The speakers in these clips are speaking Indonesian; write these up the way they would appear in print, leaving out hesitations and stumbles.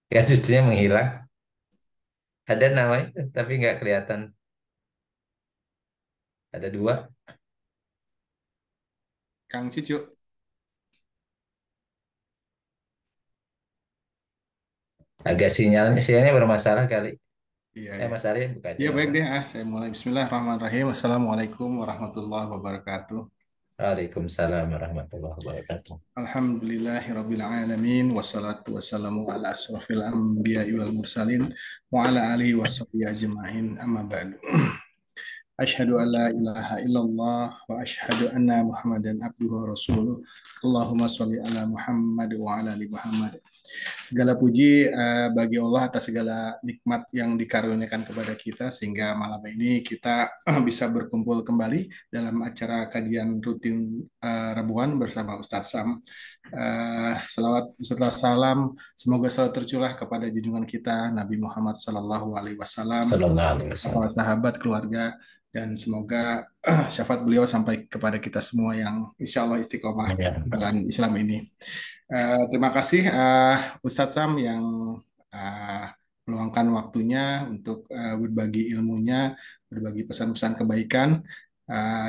Ya cucunya menghilang. Ada namanya, tapi nggak kelihatan. Ada dua. Kang Cicu. Agak sinyalnya bermasalah kali. Iya, iya. Mas Arya buka aja Iya, nggak baik apa. deh. Saya mulai. Bismillahirrahmanirrahim. Assalamualaikum warahmatullahi wabarakatuh. Waalaikumsalam warahmatullahi wabarakatuh. Alhamdulillahirrabbilalamin. Wassalatu wassalamu ala asrafil anbiya wal mursalin. Wa ala alihi wassabihi ajma'in. Amma ba'du. Asyhadu an la ilaha illallah wa asyhadu anna Muhammadan abduhu wa rasuluh. Allahumma sholli ala Muhammad wa ala ali Muhammad. Segala puji bagi Allah atas segala nikmat yang dikaruniakan kepada kita sehingga malam ini kita bisa berkumpul kembali dalam acara kajian rutin Rabuan bersama Ustadz Sam. Selawat serta salam semoga selalu tercurah kepada junjungan kita Nabi Muhammad Sallallahu Alaihi Wasallam, Sallallahu alaihi para wasallam. sahabat, keluarga, dan semoga syafaat beliau sampai kepada kita semua yang insya Allah istiqomah Ya. jalan Islam ini. Terima kasih Ustadz Sam yang uh, meluangkan waktunya untuk berbagi ilmunya, berbagi pesan-pesan kebaikan,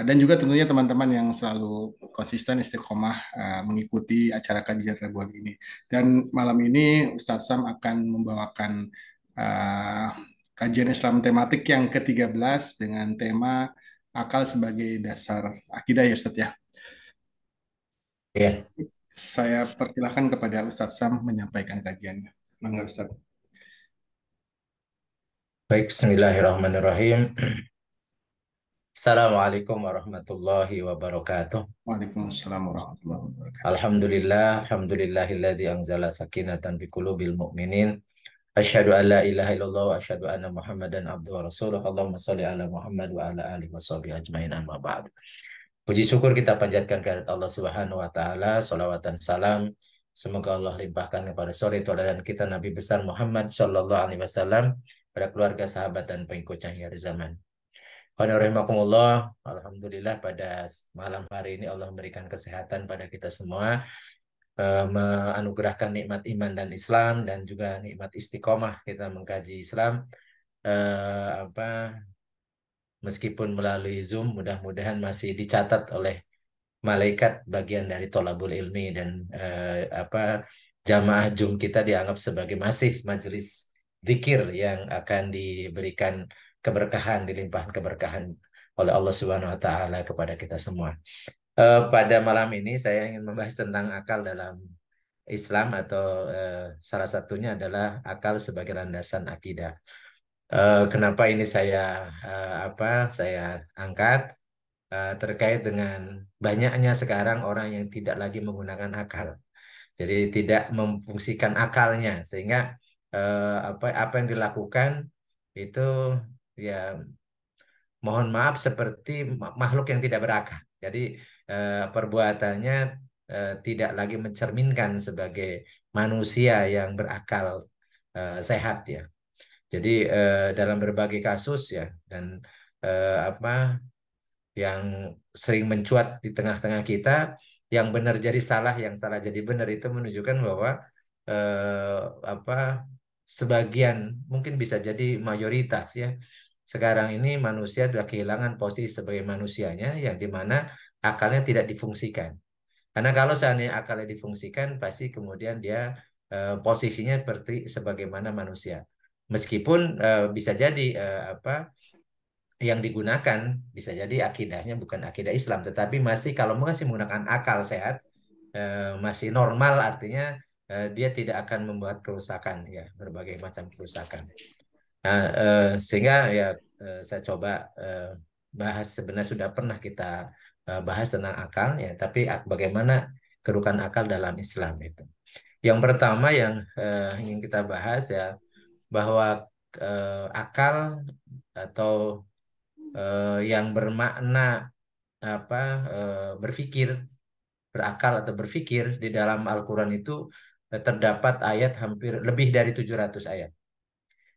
dan juga tentunya teman-teman yang selalu konsisten istiqomah mengikuti acara kajian Rabuan ini. Dan malam ini Ustadz Sam akan membawakan uh, kajian Islam tematik yang ke-13 dengan tema akal sebagai dasar akidah ya Ustadz ya. Ya. Saya persilahkan kepada Ustadz Sam menyampaikan kajiannya. Mangga Ustadz. Baik, Bismillahirrahmanirrahim. Assalamualaikum warahmatullahi wabarakatuh. Waalaikumsalam warahmatullahi wabarakatuh. Alhamdulillahilladzi anzala sakinatan fi qulubil mu'minin. Asyhadu an la ilaha illallah wa asyhadu anna Muhammadan abduhu wa rasuluh. Allahumma shalli ala Muhammad wa ala alihi washabihi ajmain amma ba'd. Puji syukur kita panjatkan kepada Allah Subhanahu wa taala, salawat dan salam semoga Allah limpahkan kepada suri tauladan kita Nabi besar Muhammad sallallahu alaihi wasallam, pada keluarga, sahabat dan pengikutnya hingga akhir zaman. Rahimakumullah, alhamdulillah pada malam hari ini Allah memberikan kesehatan pada kita semua, menganugerahkan nikmat iman dan Islam dan juga nikmat istiqomah kita mengkaji Islam. Apa Meskipun melalui Zoom, mudah-mudahan masih dicatat oleh malaikat bagian dari tolabul ilmi, dan jamaah Zoom kita dianggap sebagai masih majelis zikir yang akan diberikan keberkahan, dilimpahkan keberkahan oleh Allah Subhanahu wa taala kepada kita semua. Pada malam ini saya ingin membahas tentang akal dalam Islam, atau salah satunya adalah akal sebagai landasan akidah. Kenapa ini saya angkat? Terkait dengan banyaknya sekarang orang yang tidak lagi menggunakan akal. Jadi tidak memfungsikan akalnya, sehingga apa yang dilakukan itu, ya, mohon maaf, seperti makhluk yang tidak berakal. Jadi perbuatannya tidak lagi mencerminkan sebagai manusia yang berakal sehat, ya. Jadi dalam berbagai kasus, ya, dan apa yang sering mencuat di tengah-tengah kita, yang benar jadi salah, yang salah jadi benar, itu menunjukkan bahwa eh, apa sebagian, mungkin bisa jadi mayoritas, ya, sekarang ini manusia sudah kehilangan posisi sebagai manusianya, yang dimana akalnya tidak difungsikan. Karena kalau seandainya akalnya difungsikan, pasti kemudian dia posisinya seperti sebagaimana manusia. Meskipun bisa jadi yang digunakan bisa jadi akidahnya bukan akidah Islam, tetapi masih, kalau masih menggunakan akal sehat, masih normal, artinya dia tidak akan membuat kerusakan, ya, berbagai macam kerusakan. Nah, sehingga, ya, saya coba bahas, sebenarnya sudah pernah kita bahas tentang akal, ya, tapi bagaimana kedudukan akal dalam Islam itu. Yang pertama yang ingin kita bahas, ya, bahwa akal atau yang bermakna apa berpikir, berakal atau berpikir, di dalam Al-Quran itu terdapat ayat hampir lebih dari 700 ayat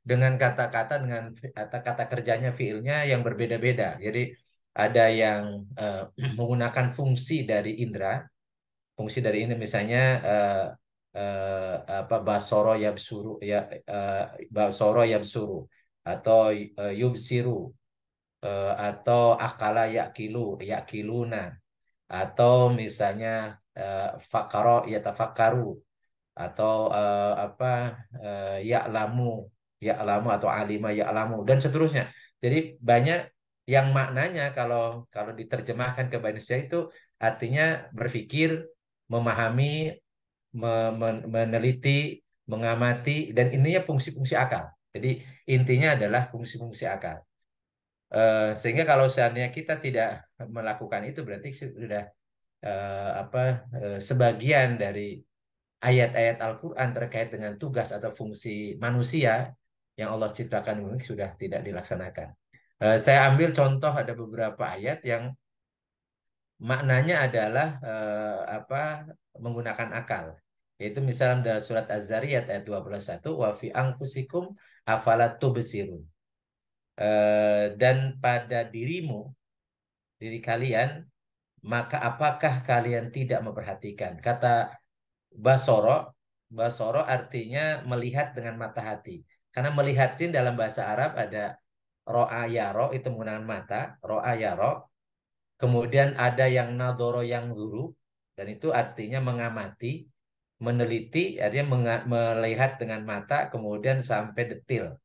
dengan kata-kata, dengan kata-kata kerjanya, fiilnya yang berbeda-beda. Jadi ada yang menggunakan fungsi dari indera, misalnya apa basoro yabsuru ya, basoro yabsuru, atau yubsiru, atau akala yakilu, yakiluna, atau misalnya fakaro yatafakkaru, atau apa, ya'lamu, ya'lamu, atau alima ya'lamu, dan seterusnya. Jadi banyak yang maknanya kalau kalau diterjemahkan ke bahasa Indonesia itu artinya berpikir, memahami, meneliti, mengamati, dan ininya fungsi-fungsi akal. Jadi intinya adalah fungsi-fungsi akal. Sehingga kalau seandainya kita tidak melakukan itu, berarti sudah apa, sebagian dari ayat-ayat Al-Quran terkait dengan tugas atau fungsi manusia yang Allah ciptakan ini sudah tidak dilaksanakan. Saya ambil contoh, ada beberapa ayat yang maknanya adalah apa, menggunakan akal. Yaitu misalnya dalam surat Az-Zariyat ayat 21, wa fi anfusikum afalat tubsirun. Dan pada dirimu, diri kalian, maka apakah kalian tidak memperhatikan? Kata basoro, basoro artinya melihat dengan mata hati. Karena melihat jin dalam bahasa Arab ada ro'a yaro, itu menggunakan mata, ro'a yaro. Kemudian ada yang nadoro yang zuru, dan itu artinya mengamati, meneliti, artinya melihat dengan mata, kemudian sampai detil.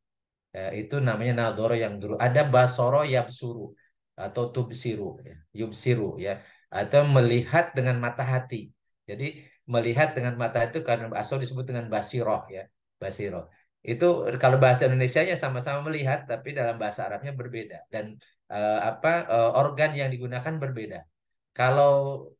Itu namanya nadoro yang dulu. Ada basoro yabsuru atau tubsiru, ya, yubsiru, ya, atau melihat dengan mata hati. Jadi melihat dengan mata itu karena asal disebut dengan basiroh, ya, basiroh. Itu kalau bahasa Indonesianya sama-sama melihat, tapi dalam bahasa Arabnya berbeda, dan apa, organ yang digunakan berbeda. Kalau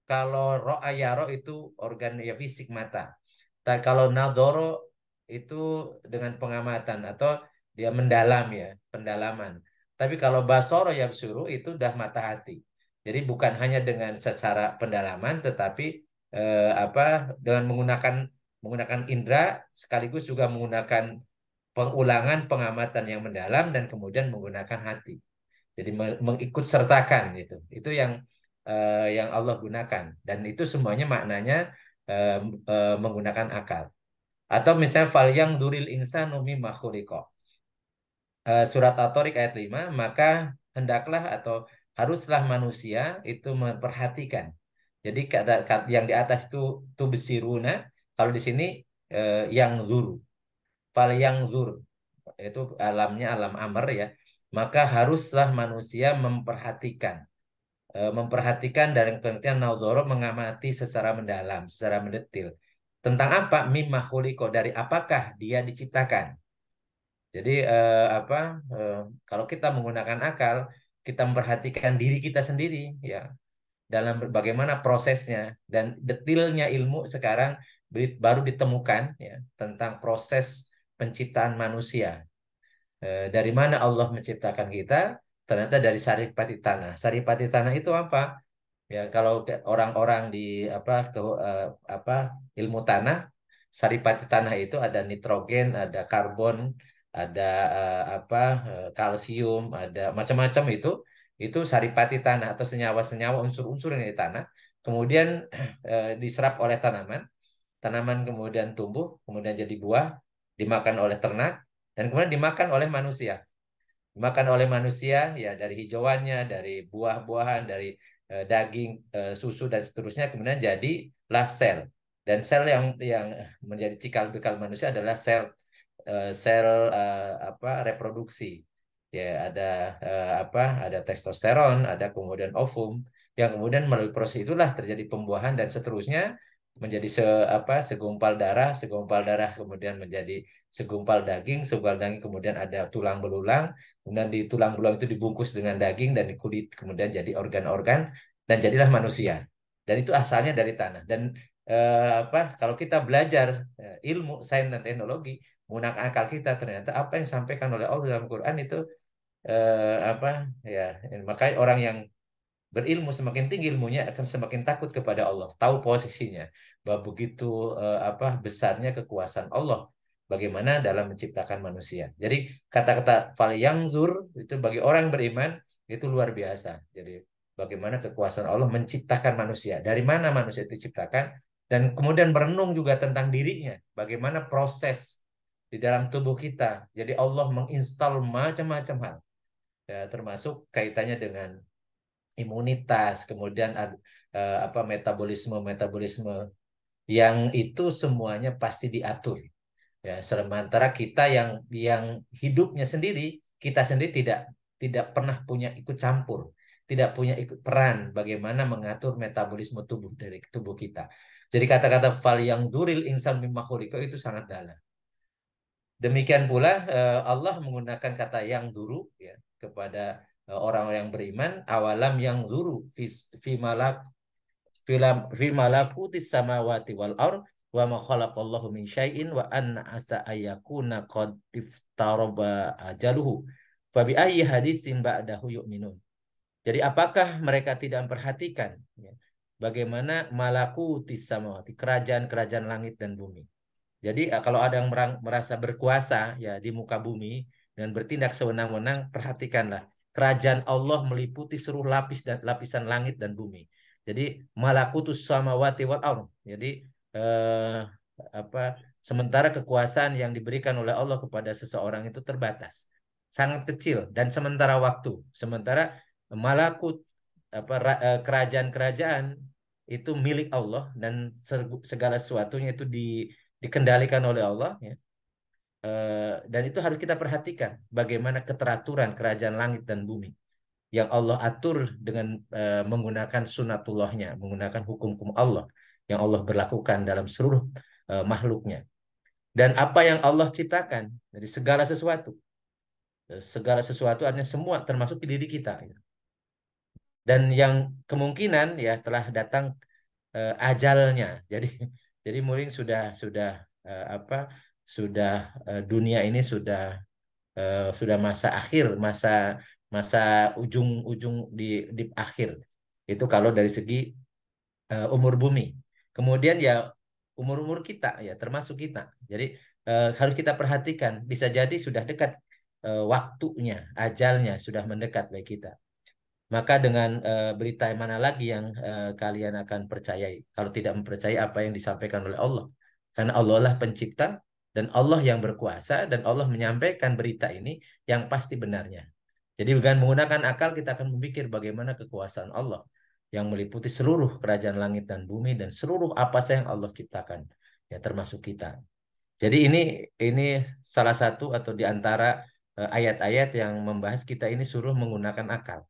kalau ro'ayaro itu organ ya fisik mata. Kalau nadoro itu dengan pengamatan atau dia mendalam, ya, pendalaman. Tapi kalau basoro yabsuru itu udah mata hati. Jadi bukan hanya dengan secara pendalaman, tetapi apa, dengan menggunakan indera, sekaligus juga menggunakan pengulangan pengamatan yang mendalam, dan kemudian menggunakan hati. Jadi mengikut sertakan itu. Itu yang Allah gunakan, dan itu semuanya maknanya eh, menggunakan akal. Atau misalnya fal yang duril insanu mimma khuliqa. Surat At-Tariq ayat 5, maka hendaklah atau haruslah manusia itu memperhatikan. Jadi yang di atas itu tubsiruna, kalau di sini yang zur. Fal yang zur itu alamnya alam amr, ya. Maka haruslah manusia memperhatikan. Memperhatikan dari pengertian naudoro, mengamati secara mendalam, secara mendetil. Tentang apa? Mimma khuliqa, dari apakah dia diciptakan. Jadi apa, kalau kita menggunakan akal, kita memperhatikan diri kita sendiri, ya, dalam bagaimana prosesnya, dan detilnya ilmu sekarang baru ditemukan, ya, tentang proses penciptaan manusia. Dari mana Allah menciptakan kita? Ternyata dari saripati tanah. Saripati tanah itu apa? Ya, kalau orang-orang di apa, apa, ilmu tanah, saripati tanah itu ada nitrogen, ada karbon, ada apa, kalsium, ada macam-macam itu saripati tanah atau senyawa-senyawa, unsur-unsur yang di tanah. Kemudian diserap oleh tanaman, tanaman kemudian tumbuh, kemudian jadi buah, dimakan oleh ternak, dan kemudian dimakan oleh manusia. Dimakan oleh manusia, ya, dari hijauannya, dari buah-buahan, dari daging, susu, dan seterusnya, kemudian jadilah sel. Dan sel yang menjadi cikal bakal manusia adalah sel apa, reproduksi. Ya, ada apa, ada testosteron, ada kemudian ovum, yang kemudian melalui proses itulah terjadi pembuahan dan seterusnya, menjadi apa, segumpal darah kemudian menjadi segumpal daging kemudian ada tulang belulang, kemudian di tulang belulang itu dibungkus dengan daging, dan di kulit kemudian jadi organ-organ, dan jadilah manusia. Dan itu asalnya dari tanah. Dan apa, kalau kita belajar ilmu sains dan teknologi menggunakan akal kita, ternyata apa yang disampaikan oleh Allah dalam Quran itu apa, ya, makanya orang yang berilmu semakin tinggi ilmunya akan semakin takut kepada Allah, tahu posisinya bahwa begitu apa besarnya kekuasaan Allah bagaimana dalam menciptakan manusia. Jadi kata-kata fal yang zur itu bagi orang beriman itu luar biasa. Jadi bagaimana kekuasaan Allah menciptakan manusia. Dari mana manusia itu diciptakan? dan kemudian merenung juga tentang dirinya, bagaimana proses di dalam tubuh kita. Jadi Allah menginstal macam-macam hal, ya, termasuk kaitannya dengan imunitas, kemudian apa metabolisme yang itu semuanya pasti diatur. Ya, sementara kita yang hidupnya sendiri, kita sendiri tidak pernah punya ikut campur, tidak punya ikut peran bagaimana mengatur metabolisme tubuh dari tubuh kita. Jadi kata-kata fal yang duril insan mimma khuliqa itu sangat dalam. Demikian pula Allah menggunakan kata yang duru ya kepada orang yang beriman, awalam yang duru fi malak fi malakutis samawati wal ard wa ma khalaqallahu min syai'in wa anna asa ayyakuna qad iftaraba ajaluhu fa bi ayyi hadisin ba'dahu yu'minun. Jadi apakah mereka tidak memperhatikan ya, bagaimana malakutis samawati, kerajaan-kerajaan langit dan bumi. Jadi kalau ada yang merasa berkuasa ya di muka bumi dan bertindak sewenang-wenang, perhatikanlah. Kerajaan Allah meliputi seluruh lapis dan lapisan langit dan bumi. Jadi malakutus samawati wal ardh. Jadi eh, apa sementara kekuasaan yang diberikan oleh Allah kepada seseorang itu terbatas, sangat kecil dan sementara waktu. Sementara malakut kerajaan-kerajaan itu milik Allah dan segala sesuatunya itu dikendalikan oleh Allah ya. Dan itu harus kita perhatikan bagaimana keteraturan kerajaan langit dan bumi yang Allah atur dengan menggunakan sunatullahnya, menggunakan hukum-hukum Allah yang Allah berlakukan dalam seluruh makhluknya. Dan apa yang Allah ciptakan dari segala sesuatu, segala sesuatu artinya semua termasuk di diri kita. Ya. Dan yang kemungkinan ya telah datang ajalnya. Jadi jadi mungkin sudah apa sudah dunia ini sudah masa akhir, masa masa ujung-ujung di akhir. Itu kalau dari segi umur bumi. Kemudian ya umur-umur kita ya termasuk kita. Jadi harus kita perhatikan bisa jadi sudah dekat waktunya, ajalnya sudah mendekat bagi kita. Maka dengan berita yang mana lagi yang kalian akan percayai kalau tidak mempercayai apa yang disampaikan oleh Allah. Karena Allah lah pencipta dan Allah yang berkuasa dan Allah menyampaikan berita ini yang pasti benarnya. Jadi dengan menggunakan akal kita akan memikir bagaimana kekuasaan Allah yang meliputi seluruh kerajaan langit dan bumi dan seluruh apa saja yang Allah ciptakan ya termasuk kita. Jadi ini salah satu atau di antara ayat-ayat yang membahas kita ini suruh menggunakan akal.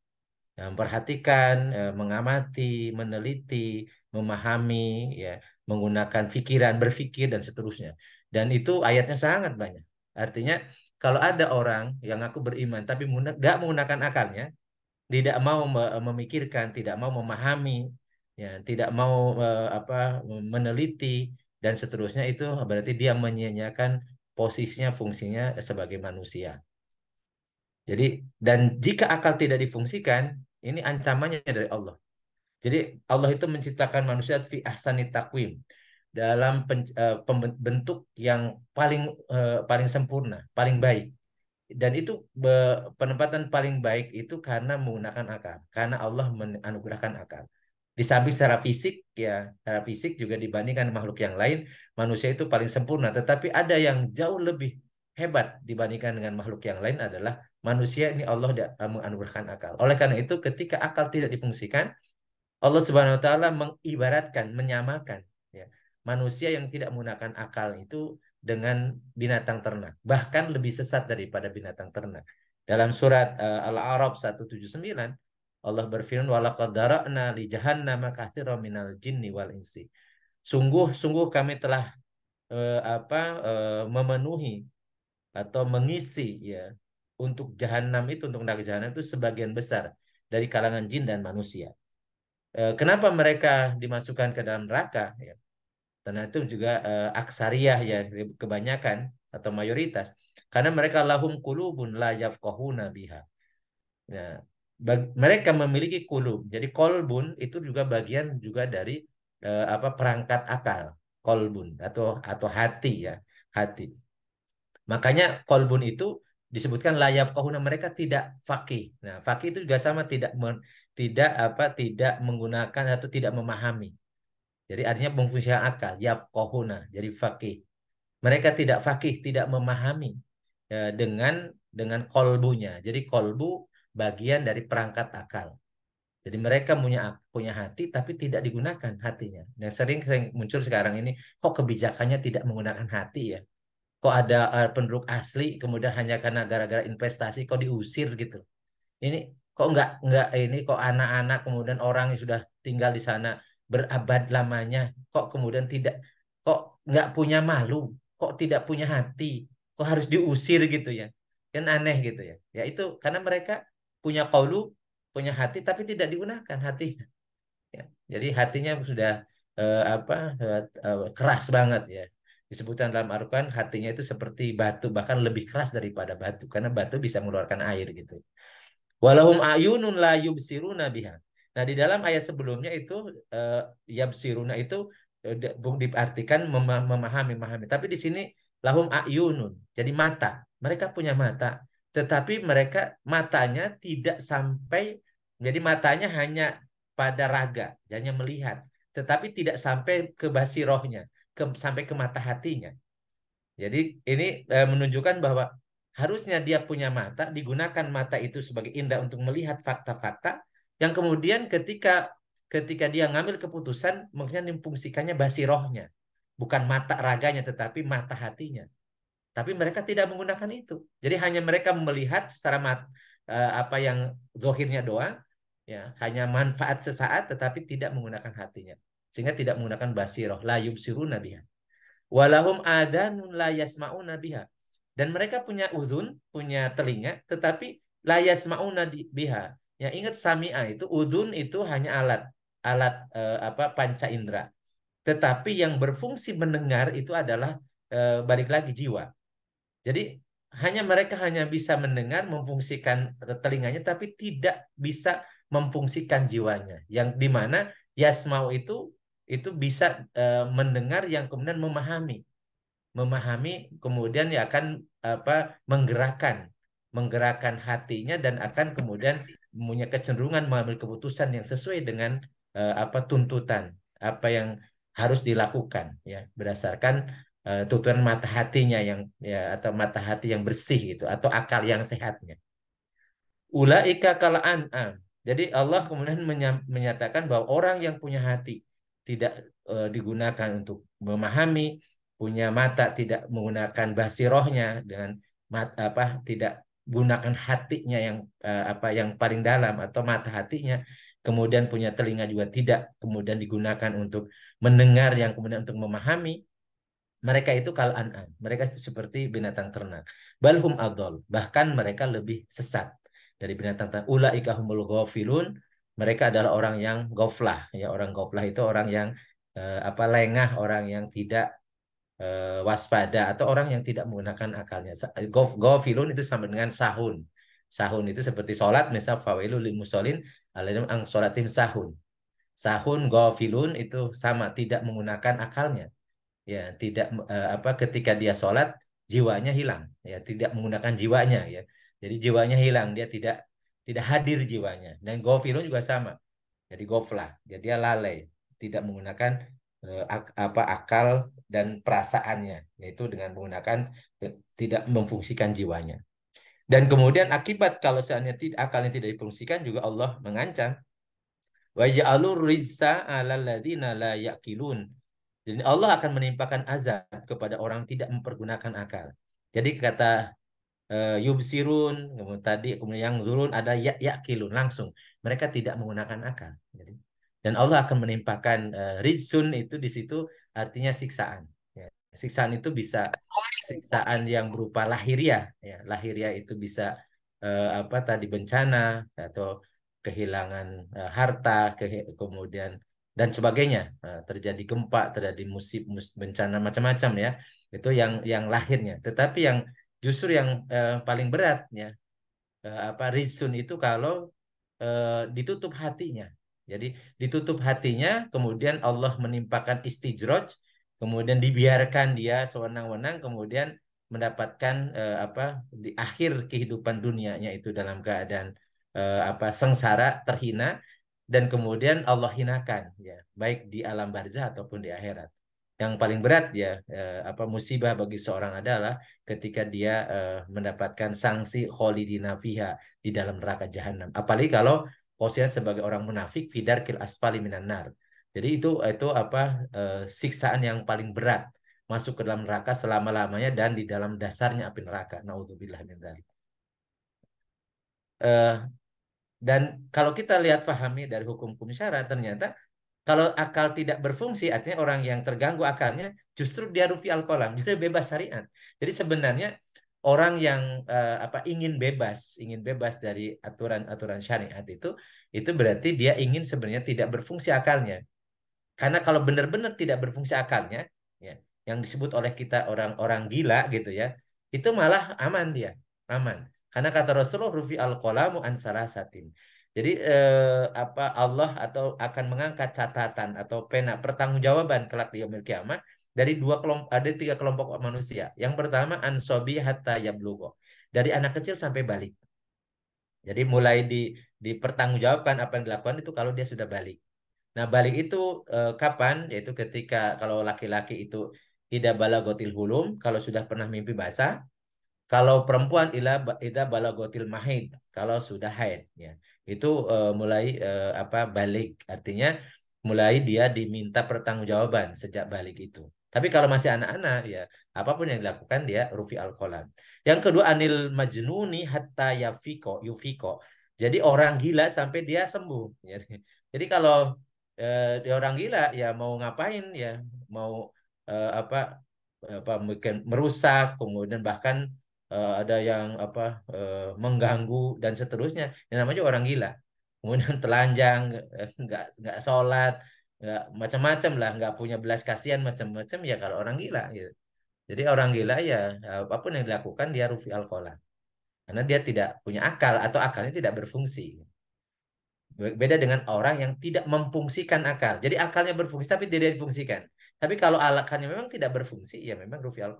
Ya, memperhatikan, mengamati, meneliti, memahami, ya, menggunakan pikiran, berpikir dan seterusnya. Dan itu ayatnya sangat banyak. Artinya kalau ada orang yang aku beriman tapi nggak menggunakan akalnya, tidak mau memikirkan, tidak mau memahami, ya, tidak mau meneliti dan seterusnya itu berarti dia menyia-nyiakan posisinya, fungsinya sebagai manusia. Jadi dan jika akal tidak difungsikan, ini ancamannya dari Allah. Jadi Allah itu menciptakan manusia fi ahsani takwim dalam bentuk yang paling sempurna, paling baik. Dan itu penempatan paling baik itu karena menggunakan akal, karena Allah menganugerahkan akal. Di samping secara fisik ya, secara fisik juga dibandingkan makhluk yang lain, manusia itu paling sempurna. Tetapi ada yang jauh lebih hebat dibandingkan dengan makhluk yang lain adalah manusia ini Allah menganugerahkan akal. Oleh karena itu, ketika akal tidak difungsikan, Allah Subhanahu wa taala mengibaratkan, menyamakan ya, manusia yang tidak menggunakan akal itu dengan binatang ternak, bahkan lebih sesat daripada binatang ternak. Dalam surat Al-A'raf 179, Allah berfirman, "Walaqad dara'na li jahannama katsiran minal jinni wal insi." Sungguh kami telah memenuhi atau mengisi ya untuk jahanam itu, untuk neraka jahanam itu sebagian besar dari kalangan jin dan manusia. Kenapa mereka dimasukkan ke dalam neraka? Ya, karena itu juga aksariyah ya kebanyakan atau mayoritas. Karena mereka lahum kulubun la yafqahuna biha. Ya, mereka memiliki kulub. Jadi kolbun itu juga bagian juga dari perangkat akal. Kolbun atau hati ya, hati. Makanya kolbun itu disebutkan layaf kahuna mereka tidak fakih. Nah, fakih itu juga sama tidak menggunakan atau tidak memahami. Jadi artinya memfungsikan akal, yafqahuna, jadi fakih. Mereka tidak fakih, tidak memahami dengan kolbunya. Jadi kolbu bagian dari perangkat akal. Jadi mereka punya hati tapi tidak digunakan hatinya. Yang sering-sering muncul sekarang ini, kok kebijakannya tidak menggunakan hati ya? Kok ada penduduk asli kemudian hanya karena gara-gara investasi kok diusir gitu? Ini kok nggak ini kok anak-anak kemudian orang yang sudah tinggal di sana berabad lamanya kok kemudian tidak kok nggak punya malu, kok tidak punya hati, kok harus diusir gitu ya? Kan aneh gitu ya. Ya itu karena mereka punya qaulu, punya hati tapi tidak digunakan hatinya. Ya. Jadi hatinya sudah keras banget ya. Disebutkan dalam Al-Quran hatinya itu seperti batu bahkan lebih keras daripada batu karena batu bisa mengeluarkan air gitu. Walahum ayunun la yubsiruna biha. Nah, di dalam ayat sebelumnya itu yabsiruna itu diartikan memahami. Tapi di sini lahum ayunun. Jadi mata. Mereka punya mata. Tetapi mereka matanya tidak sampai, jadi matanya hanya pada raga, hanya melihat. Tetapi tidak sampai ke basirohnya, sampai ke mata hatinya. Jadi ini menunjukkan bahwa harusnya dia punya mata, digunakan mata itu sebagai indah untuk melihat fakta-fakta yang kemudian ketika ketika dia ngambil keputusan, maksudnya difungsikannya basirohnya, bukan mata raganya tetapi mata hatinya. Tapi mereka tidak menggunakan itu. Jadi hanya mereka melihat secara apa yang zohirnya doang, ya hanya manfaat sesaat tetapi tidak menggunakan hatinya, sehingga tidak menggunakan basiroh, la yubsiruna biha. Walahum adanun la yasma'una biha. Dan mereka punya uzun, punya telinga, tetapi la yasma'una biha. Ya ingat sami'a itu, uzun itu hanya alat apa panca indera. Tetapi yang berfungsi mendengar itu adalah balik lagi jiwa. Jadi mereka hanya bisa mendengar, memfungsikan telinganya, tapi tidak bisa memfungsikan jiwanya. Yang dimana yasmau itu bisa mendengar yang kemudian memahami kemudian ya akan apa menggerakkan hatinya dan akan kemudian punya kecenderungan mengambil keputusan yang sesuai dengan apa tuntutan apa yang harus dilakukan ya berdasarkan tuntutan mata hatinya yang ya atau mata hati yang bersih itu atau akal yang sehatnya. Ulaika kal an'am. Jadi Allah kemudian menyatakan bahwa orang yang punya hati tidak digunakan untuk memahami, punya mata tidak menggunakan basirohnya dengan apa tidak gunakan hatinya yang apa yang paling dalam atau mata hatinya, kemudian punya telinga juga tidak kemudian digunakan untuk mendengar yang kemudian untuk memahami, mereka itu kal an'am. Mereka itu seperti binatang ternak. Balhum adol. Bahkan mereka lebih sesat dari binatang ternak. Ulaika humul ghafilun. Mereka adalah orang yang goflah. Ya, orang goflah itu orang yang apa lengah, orang yang tidak waspada atau orang yang tidak menggunakan akalnya. Ghafilun itu sama dengan sahun. Sahun itu seperti sholat, misal fawailul lil musholin, alladzina ang sholatim sahun. Sahun ghafilun itu sama, tidak menggunakan akalnya ya tidak apa ketika dia sholat jiwanya hilang ya tidak menggunakan jiwanya ya jadi jiwanya hilang dia tidak hadir jiwanya dan gofilun juga sama jadi goflah jadi dia lalai tidak menggunakan apa akal dan perasaannya yaitu dengan menggunakan tidak memfungsikan jiwanya dan kemudian akibat kalau seandainya akalnya tidak difungsikan juga Allah mengancam wa ja'alur rijsa 'alal ladzina la yaqilun. Jadi Allah akan menimpakan azab kepada orang yang tidak mempergunakan akal. Jadi kata yubsirun, kemudian tadi kemudian yang zurun ada yakilun langsung. Mereka tidak menggunakan akal. Jadi, dan Allah akan menimpakan rizun itu di situ artinya siksaan. Ya. Siksaan itu bisa siksaan yang berupa lahiriah. Ya. Lahiriah itu bisa apa tadi bencana atau kehilangan harta, kemudian dan sebagainya. Terjadi gempa, terjadi bencana macam-macam ya. Itu yang lahirnya. Tetapi yang justru yang paling berat ya apa rizun itu kalau ditutup hatinya. Jadi ditutup hatinya, kemudian Allah menimpakan istijroj, kemudian dibiarkan dia sewenang-wenang, kemudian mendapatkan apa di akhir kehidupan dunianya itu dalam keadaan apa sengsara, terhina, dan kemudian Allah hinakan, ya, baik di alam barzah ataupun di akhirat. Yang paling berat ya, apa musibah bagi seorang adalah ketika dia mendapatkan sanksi kholidina fiha, di dalam neraka jahanam. Apalagi kalau posisinya sebagai orang munafik, fidarkil asfali minan nar. Jadi itu apa, siksaan yang paling berat, masuk ke dalam neraka selama-lamanya dan di dalam dasarnya api neraka. Nauzubillah min dzalik. Eh, dan kalau kita lihat pahami dari hukum-hukum syara, ternyata kalau akal tidak berfungsi, artinya orang yang terganggu akalnya, justru dia rufi al-qalam, jadi bebas syariat. Jadi sebenarnya orang yang apa, ingin bebas dari aturan-aturan syariat itu berarti dia ingin sebenarnya tidak berfungsi akalnya. Karena kalau benar-benar tidak berfungsi akalnya, ya, yang disebut oleh kita orang-orang gila gitu ya, itu malah aman dia, aman. Karena kata Rasulullah, rufi al-qalamu an salasatin. Jadi apa, Allah atau akan mengangkat catatan atau pena pertanggungjawaban kelak di yaumil kiamah dari dua kelompok, ada tiga kelompok manusia. Yang pertama ansobi hatta yablugho, dari anak kecil sampai balik. Jadi mulai dipertanggungjawabkan apa yang dilakukan itu kalau dia sudah balik. Nah, balik itu kapan? Yaitu ketika kalau laki-laki itu tidak balagotil hulum, kalau sudah pernah mimpi basah. Kalau perempuan ida balagotil mahid, kalau sudah haid, ya. Itu mulai apa, balik. Artinya mulai dia diminta pertanggungjawaban sejak balik itu. Tapi kalau masih anak-anak, ya apapun yang dilakukan dia rufi al qalam. Yang kedua, anil majnuni hatta yufiko. Jadi orang gila sampai dia sembuh. Jadi kalau dia orang gila, ya mau ngapain ya, mau apa, mungkin merusak, kemudian bahkan ada yang apa, mengganggu dan seterusnya. Yang namanya orang gila. Kemudian telanjang, nggak sholat, nggak macam-macam lah, nggak punya belas kasihan macam-macam, ya kalau orang gila gitu. Jadi orang gila ya, apapun yang dilakukan dia rufi al karena dia tidak punya akal atau akalnya tidak berfungsi. Beda dengan orang yang tidak memfungsikan akal. Jadi akalnya berfungsi tapi tidak difungsikan. Tapi kalau akalnya memang tidak berfungsi, ya memang rufi al.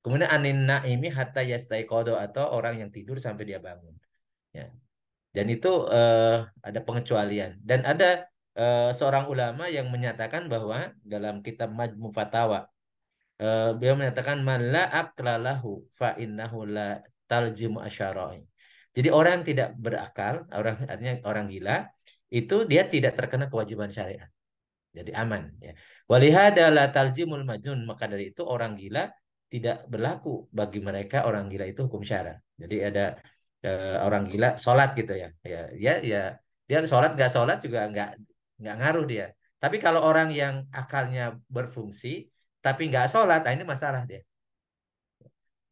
Kemudian anin naimi hatta yastaiqodo, atau orang yang tidur sampai dia bangun. Ya. Dan itu ada pengecualian. Dan ada seorang ulama yang menyatakan bahwa dalam kitab Majmu Fatawa, beliau menyatakan man la aqlalahu fa innahu la taljimu asyara'i. Jadi orang yang tidak berakal, artinya orang gila, itu dia tidak terkena kewajiban syariat. Jadi aman, ya. Walihada la taljimul majnun, maka dari itu orang gila tidak berlaku bagi mereka, orang gila itu hukum syara. Jadi ada orang gila sholat gitu ya. Ya dia sholat nggak sholat juga nggak ngaruh dia. Tapi kalau orang yang akalnya berfungsi tapi nggak sholat, nah ini masalah dia.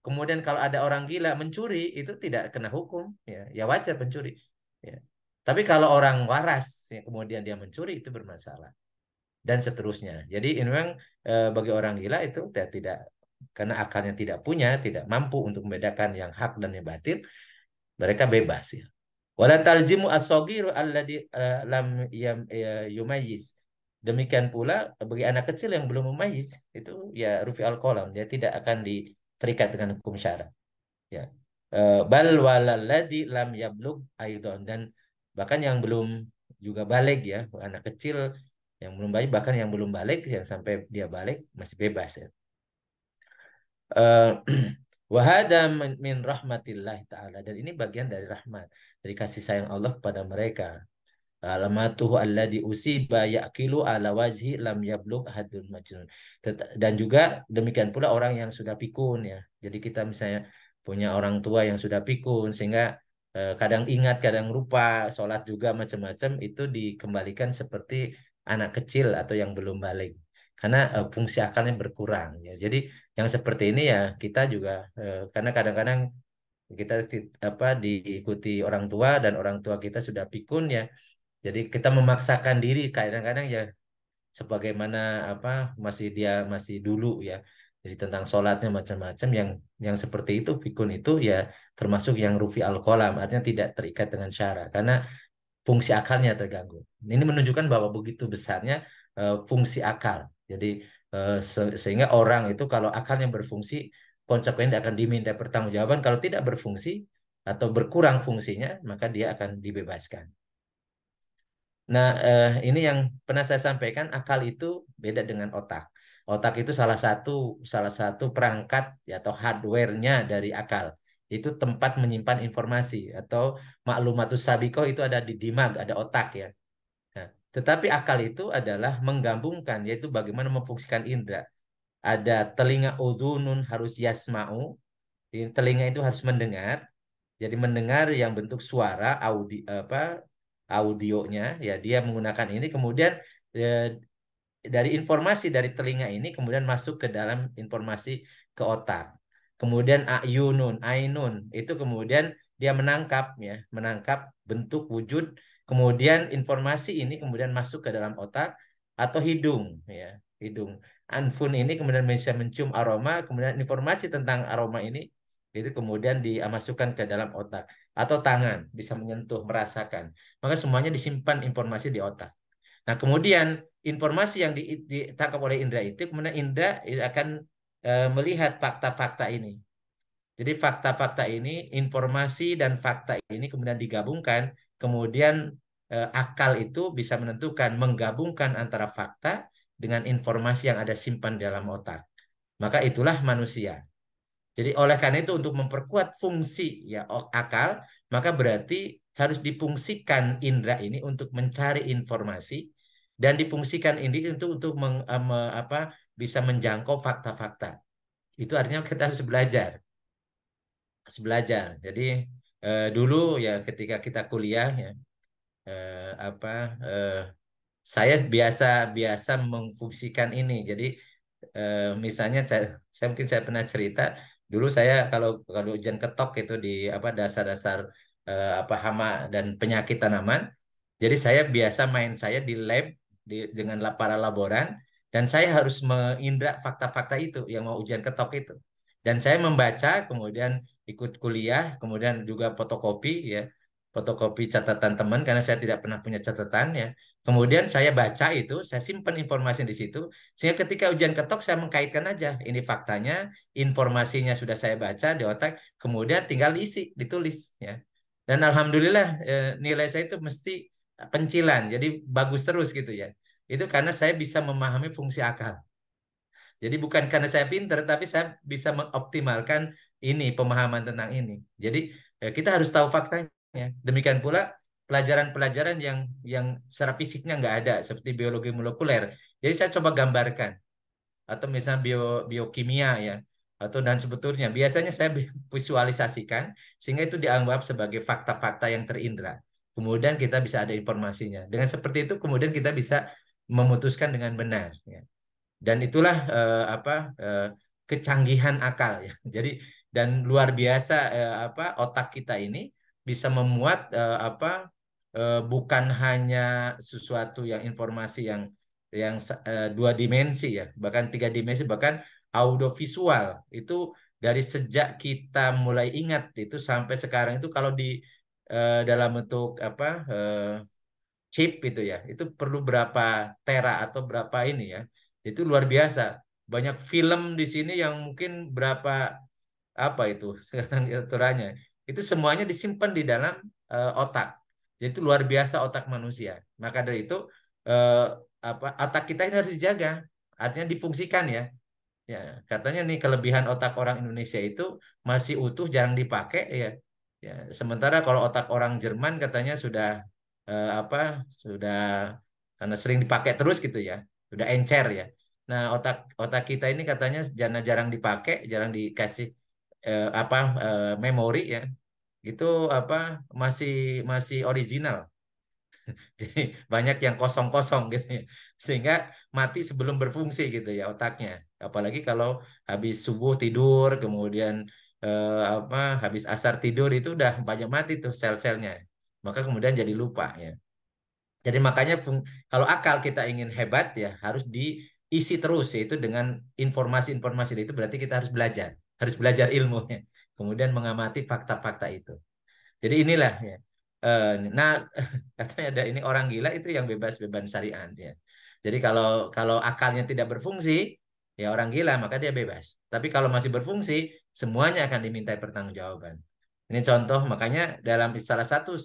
Kemudian kalau ada orang gila mencuri, itu tidak kena hukum, ya wajar pencuri. Ya. Tapi kalau orang waras, ya, kemudian dia mencuri, itu bermasalah dan seterusnya. Jadi ini memang bagi orang gila itu tidak, karena akalnya tidak mampu untuk membedakan yang hak dan yang batil, mereka bebas, ya. Wala talzimu as-saghiru alladhi lam yumayyiz. Demikian pula bagi anak kecil yang belum memayyiz, itu ya rufi al-qalam, dia tidak akan terikat dengan hukum syara, ya. Bal walalladzi lam yablug aidan, dan bahkan yang belum juga balik, ya, anak kecil yang belum balik, bahkan yang belum balik, yang sampai dia balik masih bebas, ya. Eh, Wahada min rahmatillah ta'ala, dan ini bagian dari rahmat, dari kasih sayang Allah kepada mereka. Alamatuhu alladhi usiba yaqilu ala wajhi lam yablugh hadul majnun. Dan juga demikian pula orang yang sudah pikun, ya. Jadi kita misalnya punya orang tua yang sudah pikun sehingga kadang ingat, kadang lupa, sholat juga macam-macam, itu dikembalikan seperti anak kecil atau yang belum balik. Karena fungsi akalnya berkurang, ya. Jadi yang seperti ini ya kita juga karena kadang-kadang kita apa, diikuti orang tua dan orang tua kita sudah pikun, ya. Jadi kita memaksakan diri kadang-kadang, ya, sebagaimana apa, dia masih dulu, ya. Jadi tentang sholatnya macam-macam, yang seperti itu pikun itu ya termasuk yang rufi al-qalam, artinya tidak terikat dengan syara karena fungsi akalnya terganggu. Ini menunjukkan bahwa begitu besarnya fungsi akal. Jadi sehingga orang itu kalau akalnya berfungsi, konsekuensinya akan diminta pertanggungjawaban. Kalau tidak berfungsi atau berkurang fungsinya, maka dia akan dibebaskan. Nah, ini yang pernah saya sampaikan, akal itu beda dengan otak. Otak itu salah satu perangkat ya, atau hardware-nya dari akal. Itu tempat menyimpan informasi atau maklumatus sabiqah itu ada di dimag, ada otak ya. Nah, tetapi akal itu adalah menggabungkan, yaitu bagaimana memfungsikan indera. Ada telinga udhunun harus yasma'u, telinga itu harus mendengar. Jadi mendengar yang bentuk suara audionya ya dia menggunakan ini kemudian eh, dari informasi dari telinga ini kemudian masuk ke dalam informasi ke otak. Kemudian ayunun, ainun itu kemudian dia menangkap ya, menangkap bentuk wujud, kemudian informasi ini kemudian masuk ke dalam otak atau hidung ya, hidung. Anfun ini kemudian bisa mencium aroma, kemudian informasi tentang aroma ini itu kemudian dimasukkan ke dalam otak atau tangan bisa menyentuh, merasakan. Maka semuanya disimpan informasi di otak. Nah, kemudian informasi yang ditangkap oleh indera itu, kemudian indera akan melihat fakta-fakta ini. Jadi fakta-fakta ini, informasi dan fakta ini kemudian digabungkan, kemudian akal itu bisa menentukan menggabungkan antara fakta dengan informasi yang ada simpan dalam otak. Maka itulah manusia. Jadi oleh karena itu untuk memperkuat fungsi ya akal, maka berarti harus difungsikan indera ini untuk mencari informasi dan difungsikan ini untuk bisa menjangkau fakta-fakta. Itu artinya kita harus belajar, harus belajar. Jadi dulu ya ketika kita kuliah ya apa saya biasa biasa memfungsikan ini. Jadi misalnya saya pernah cerita dulu saya kalau kalau ujian ketok itu di apa dasar-dasar apa hama dan penyakit tanaman. Jadi saya biasa main saya di lab dengan para laboran dan saya harus mengindra fakta-fakta itu yang mau ujian ketok itu. Dan saya membaca, kemudian ikut kuliah, kemudian juga fotokopi ya, fotokopi catatan teman karena saya tidak pernah punya catatan ya. Kemudian saya baca itu, saya simpan informasi di situ, sehingga ketika ujian ketok saya mengkaitkan aja ini faktanya, informasinya sudah saya baca di otak, kemudian tinggal diisi, ditulis ya. Dan alhamdulillah nilai saya itu mesti pencilan, jadi bagus terus gitu ya. Itu karena saya bisa memahami fungsi akal. Jadi bukan karena saya pinter, tapi saya bisa mengoptimalkan ini pemahaman tentang ini. Jadi kita harus tahu faktanya. Demikian pula pelajaran-pelajaran yang secara fisiknya nggak ada, seperti biologi molekuler. Jadi saya coba gambarkan, atau misalnya biokimia ya, atau dan sebetulnya. Biasanya saya visualisasikan sehingga itu dianggap sebagai fakta-fakta yang terindra. Kemudian kita bisa ada informasinya. Dengan seperti itu kemudian kita bisa memutuskan dengan benar. Ya. Dan itulah kecanggihan akal ya. Jadi dan luar biasa otak kita ini bisa memuat bukan hanya sesuatu yang informasi yang dua dimensi ya, bahkan tiga dimensi, bahkan audiovisual itu dari sejak kita mulai ingat itu sampai sekarang itu kalau di dalam bentuk chip itu ya, itu perlu berapa tera atau berapa ini ya. Itu luar biasa. Banyak film di sini yang mungkin berapa apa itu sekarang aturannya. Itu semuanya disimpan di dalam otak. Jadi itu luar biasa otak manusia. Maka dari itu eh, otak kita ini harus dijaga. Artinya difungsikan ya. Ya, katanya nih kelebihan otak orang Indonesia itu masih utuh, jarang dipakai ya. Ya, sementara kalau otak orang Jerman katanya sudah apa sudah karena sering dipakai terus gitu ya, sudah encer ya. Nah, otak otak kita ini katanya jarang jarang dipakai, jarang dikasih memori ya. Gitu apa masih masih original. Jadi banyak yang kosong-kosong gitu ya. Sehingga mati sebelum berfungsi gitu ya otaknya. Apalagi kalau habis subuh tidur, kemudian habis asar tidur itu udah banyak mati tuh sel-selnya. Maka kemudian jadi lupa ya. Jadi makanya kalau akal kita ingin hebat ya harus diisi terus yaitu dengan informasi-informasi itu berarti kita harus belajar ilmunya. Kemudian mengamati fakta-fakta itu. Jadi inilah ya. Nah, katanya ada ini orang gila itu yang bebas-bebas syariat ya. Jadi kalau kalau akalnya tidak berfungsi, ya orang gila maka dia bebas. Tapi kalau masih berfungsi, semuanya akan dimintai pertanggungjawaban. Ini contoh makanya dalam salah satu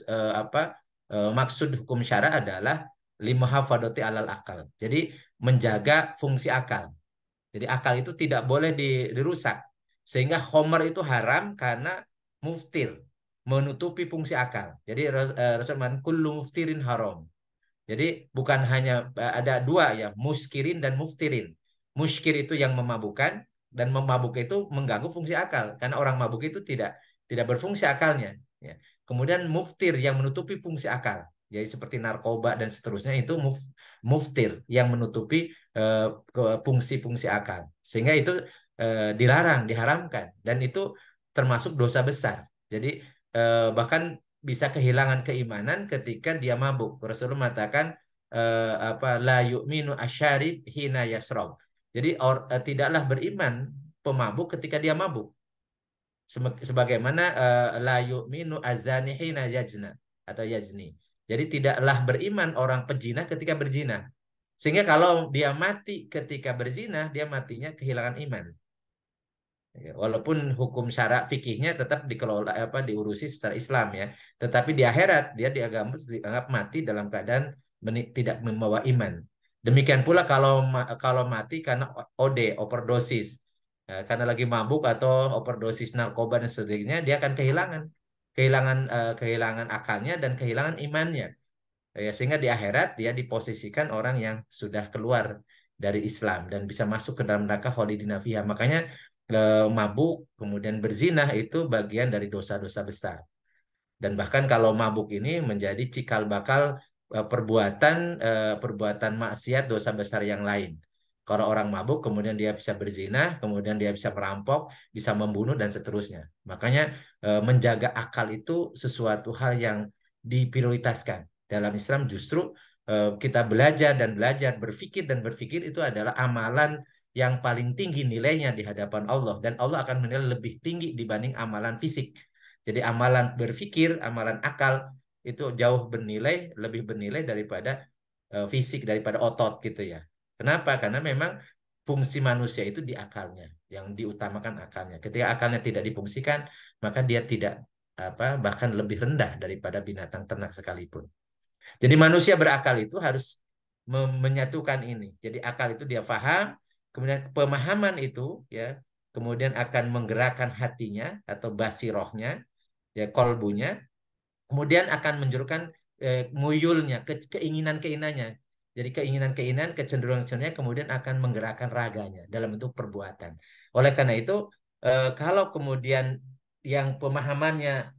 maksud hukum syara adalah Limuhafadati alal akal. Jadi menjaga fungsi akal. Jadi akal itu tidak boleh dirusak. Sehingga khomer itu haram karena muftir, menutupi fungsi akal. Jadi Rasul mengatakan kullu muftirin haram. Jadi bukan hanya ada dua ya, muskirin dan muftirin. Muskir itu yang memabukkan dan memabuk itu mengganggu fungsi akal karena orang mabuk itu tidak berfungsi akalnya. Ya. Kemudian muftir yang menutupi fungsi akal. Jadi seperti narkoba dan seterusnya itu muftir yang menutupi eh, fungsi-fungsi akal. Sehingga itu dilarang, diharamkan dan itu termasuk dosa besar. Jadi bahkan bisa kehilangan keimanan ketika dia mabuk. Rasulullah mengatakan apa la yu'minu asyarib hina yasrob. Jadi tidaklah beriman pemabuk ketika dia mabuk. Sebagaimana la yu'minu azani hina yajna atau yazni. Jadi tidaklah beriman orang pezina ketika berzina. Sehingga kalau dia mati ketika berzina, dia matinya kehilangan iman. Ya, walaupun hukum syara fikihnya tetap dikelola apa diurusi secara Islam ya, tetapi di akhirat dia dianggap mati dalam keadaan tidak membawa iman. Demikian pula kalau mati karena OD, overdosis. Karena lagi mabuk atau overdosis narkoba dan sebagainya, dia akan kehilangan kehilangan akalnya dan kehilangan imannya. Ya, sehingga di akhirat dia diposisikan orang yang sudah keluar dari Islam dan bisa masuk ke dalam neraka khalidina fiha. Makanya mabuk kemudian berzinah itu bagian dari dosa-dosa besar. Dan bahkan kalau mabuk ini menjadi cikal bakal perbuatan maksiat dosa besar yang lain. Kalau orang mabuk kemudian dia bisa berzinah, kemudian dia bisa merampok, bisa membunuh dan seterusnya. Makanya menjaga akal itu sesuatu hal yang diprioritaskan. Dalam Islam justru kita belajar dan belajar, berpikir dan berpikir itu adalah amalan yang paling tinggi nilainya di hadapan Allah dan Allah akan menilai lebih tinggi dibanding amalan fisik. Jadi amalan berpikir, amalan akal itu jauh lebih bernilai daripada fisik, daripada otot gitu ya. Kenapa? Karena memang fungsi manusia itu di akalnya, yang diutamakan akalnya. Ketika akalnya tidak difungsikan, maka dia tidak bahkan lebih rendah daripada binatang ternak sekalipun. Jadi manusia berakal itu harus menyatukan ini. Jadi akal itu dia paham, kemudian pemahaman itu ya, kemudian akan menggerakkan hatinya atau basirohnya, ya kolbunya, kemudian akan menjurkan muyulnya, keinginan-keinginannya. Jadi keinginan-keinginan, kecenderungan-kecenderungannya kemudian akan menggerakkan raganya dalam bentuk perbuatan. Oleh karena itu, kalau kemudian yang pemahamannya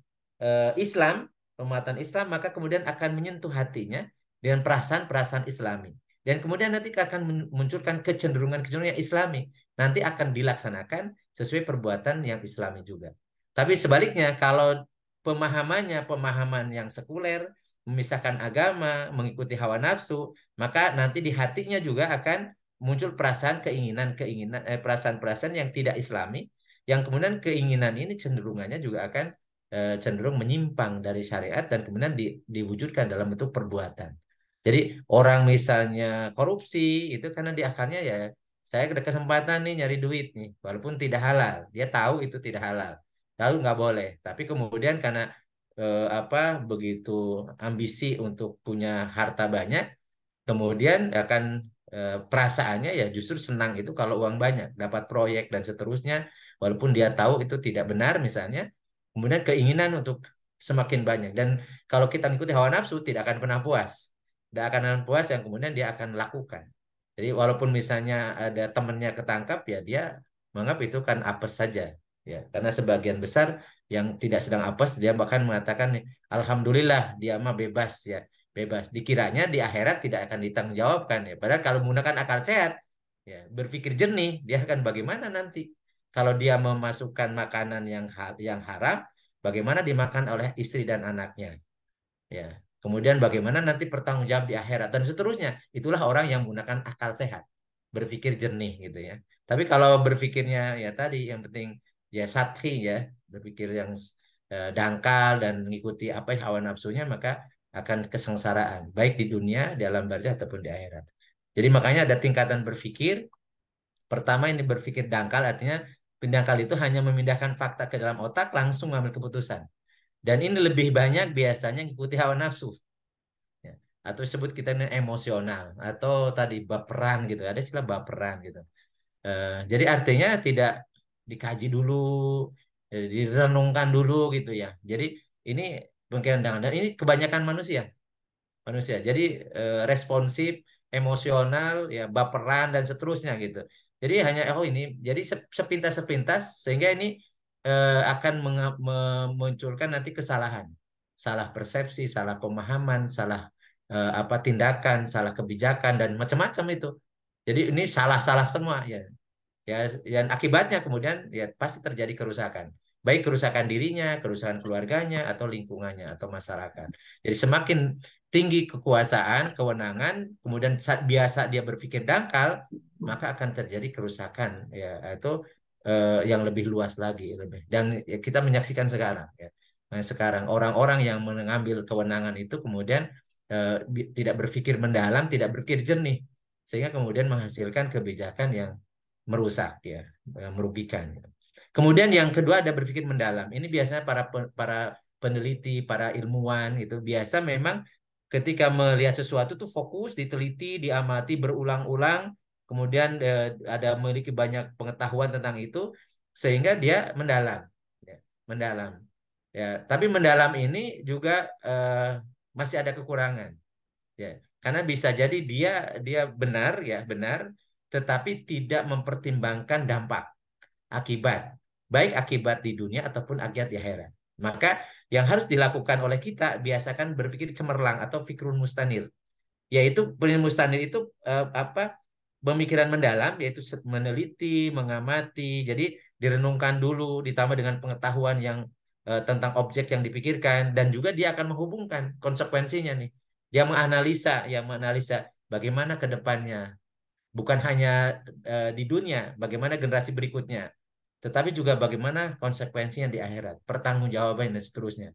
Islam, pemahaman Islam, maka kemudian akan menyentuh hatinya dengan perasaan-perasaan Islami. Dan kemudian nanti akan munculkan kecenderungan-kecenderungan Islami. Nanti akan dilaksanakan sesuai perbuatan yang Islami juga. Tapi sebaliknya, kalau pemahaman yang sekuler, memisahkan agama, mengikuti hawa nafsu, maka nanti di hatinya juga akan muncul perasaan keinginan-keinginan, perasaan-perasaan yang tidak Islami, yang kemudian keinginan ini cenderungannya juga akan cenderung menyimpang dari syariat dan kemudian diwujudkan dalam bentuk perbuatan. Jadi orang misalnya korupsi itu karena di akalnya ya saya ada kesempatan nih nyari duit nih, walaupun tidak halal, dia tahu itu tidak halal, tahu nggak boleh, tapi kemudian karena apa begitu ambisi untuk punya harta banyak, kemudian akan perasaannya ya justru senang itu kalau uang banyak, dapat proyek dan seterusnya, walaupun dia tahu itu tidak benar misalnya, kemudian keinginan untuk semakin banyak. Dan kalau kita ngikuti hawa nafsu tidak akan pernah puas, tidak akan pernah puas yang kemudian dia akan lakukan. Jadi walaupun misalnya ada temannya ketangkap ya dia menganggap itu kan apes saja, ya karena sebagian besar yang tidak sedang apes dia bahkan mengatakan alhamdulillah dia mah bebas ya, bebas. Dikiranya di akhirat tidak akan ditanggungjawabkan ya. Padahal kalau menggunakan akal sehat, ya berpikir jernih, dia akan bagaimana nanti? Kalau dia memasukkan makanan yang haram, bagaimana dimakan oleh istri dan anaknya? Ya. Kemudian bagaimana nanti pertanggungjawab di akhirat dan seterusnya. Itulah orang yang menggunakan akal sehat, berpikir jernih gitu ya. Tapi kalau berpikirnya ya tadi yang penting ya satri ya, berpikir yang dangkal dan mengikuti apa hawa nafsunya maka akan kesengsaraan baik di dunia, di alam barzah ataupun di akhirat. Jadi makanya ada tingkatan berpikir. Pertama ini berpikir dangkal artinya pendangkal itu hanya memindahkan fakta ke dalam otak langsung mengambil keputusan. Dan ini lebih banyak biasanya mengikuti hawa nafsu. Ya. atau sebut kita ini emosional atau tadi baperan gitu. Ada istilah baperan gitu. Jadi artinya tidak dikaji dulu, direnungkan dulu gitu ya. Jadi ini mungkin dan ini kebanyakan manusia. Jadi responsif, emosional, ya baperan dan seterusnya gitu. Jadi hanya oh ini, jadi sepintas-sepintas sehingga ini akan memunculkan nanti kesalahan, salah persepsi, salah pemahaman, salah apa tindakan, salah kebijakan dan macam-macam itu. Jadi ini salah-salah semua ya. Ya, dan akibatnya kemudian ya pasti terjadi kerusakan. Baik kerusakan dirinya, kerusakan keluarganya, atau lingkungannya, atau masyarakat. Jadi semakin tinggi kekuasaan, kewenangan, kemudian biasa dia berpikir dangkal, maka akan terjadi kerusakan ya itu yang lebih luas lagi lebih. Dan ya, kita menyaksikan sekarang ya. Nah, sekarang orang-orang yang mengambil kewenangan itu kemudian tidak berpikir mendalam, tidak berpikir jernih, sehingga kemudian menghasilkan kebijakan yang merusak ya, merugikan. Kemudian yang kedua ada berpikir mendalam. Ini biasanya para peneliti, para ilmuwan itu biasa memang ketika melihat sesuatu tuh fokus, diteliti, diamati berulang-ulang, kemudian ada memiliki banyak pengetahuan tentang itu sehingga dia mendalam, ya, mendalam. Ya, tapi mendalam ini juga masih ada kekurangan. Ya, karena bisa jadi dia dia benar ya, benar, tetapi tidak mempertimbangkan dampak, akibat, baik akibat di dunia ataupun akibat di akhirat. Maka yang harus dilakukan oleh kita biasakan berpikir cemerlang atau fikrun mustanir. Yaitu penelitian mustanir itu apa? Pemikiran mendalam yaitu meneliti, mengamati. Jadi direnungkan dulu ditambah dengan pengetahuan yang tentang objek yang dipikirkan dan juga dia akan menghubungkan konsekuensinya nih. Dia menganalisa bagaimana ke depannya, bukan hanya di dunia, bagaimana generasi berikutnya, tetapi juga bagaimana konsekuensinya di akhirat, pertanggungjawaban dan seterusnya.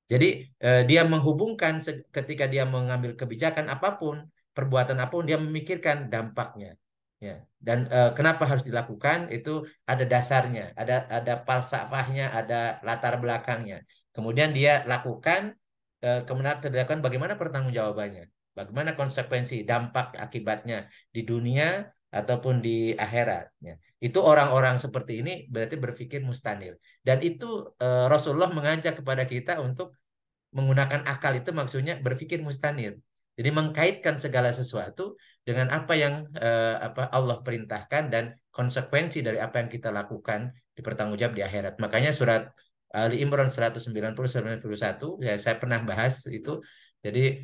Jadi dia menghubungkan ketika dia mengambil kebijakan apapun, perbuatan apapun, dia memikirkan dampaknya. Ya. Dan kenapa harus dilakukan itu ada dasarnya, ada falsafahnya, ada latar belakangnya. Kemudian dia lakukan, kemudian terdapat bagaimana pertanggungjawabannya, bagaimana konsekuensi, dampak akibatnya di dunia ataupun di akhirat. Ya. Itu orang-orang seperti ini berarti berpikir mustanil. Dan itu Rasulullah mengajak kepada kita untuk menggunakan akal itu maksudnya berpikir mustanir. Jadi mengkaitkan segala sesuatu dengan apa yang apa Allah perintahkan dan konsekuensi dari apa yang kita lakukan di pertanggungjawab di akhirat. Makanya surat Ali Imran 190-191 ya saya pernah bahas itu. Jadi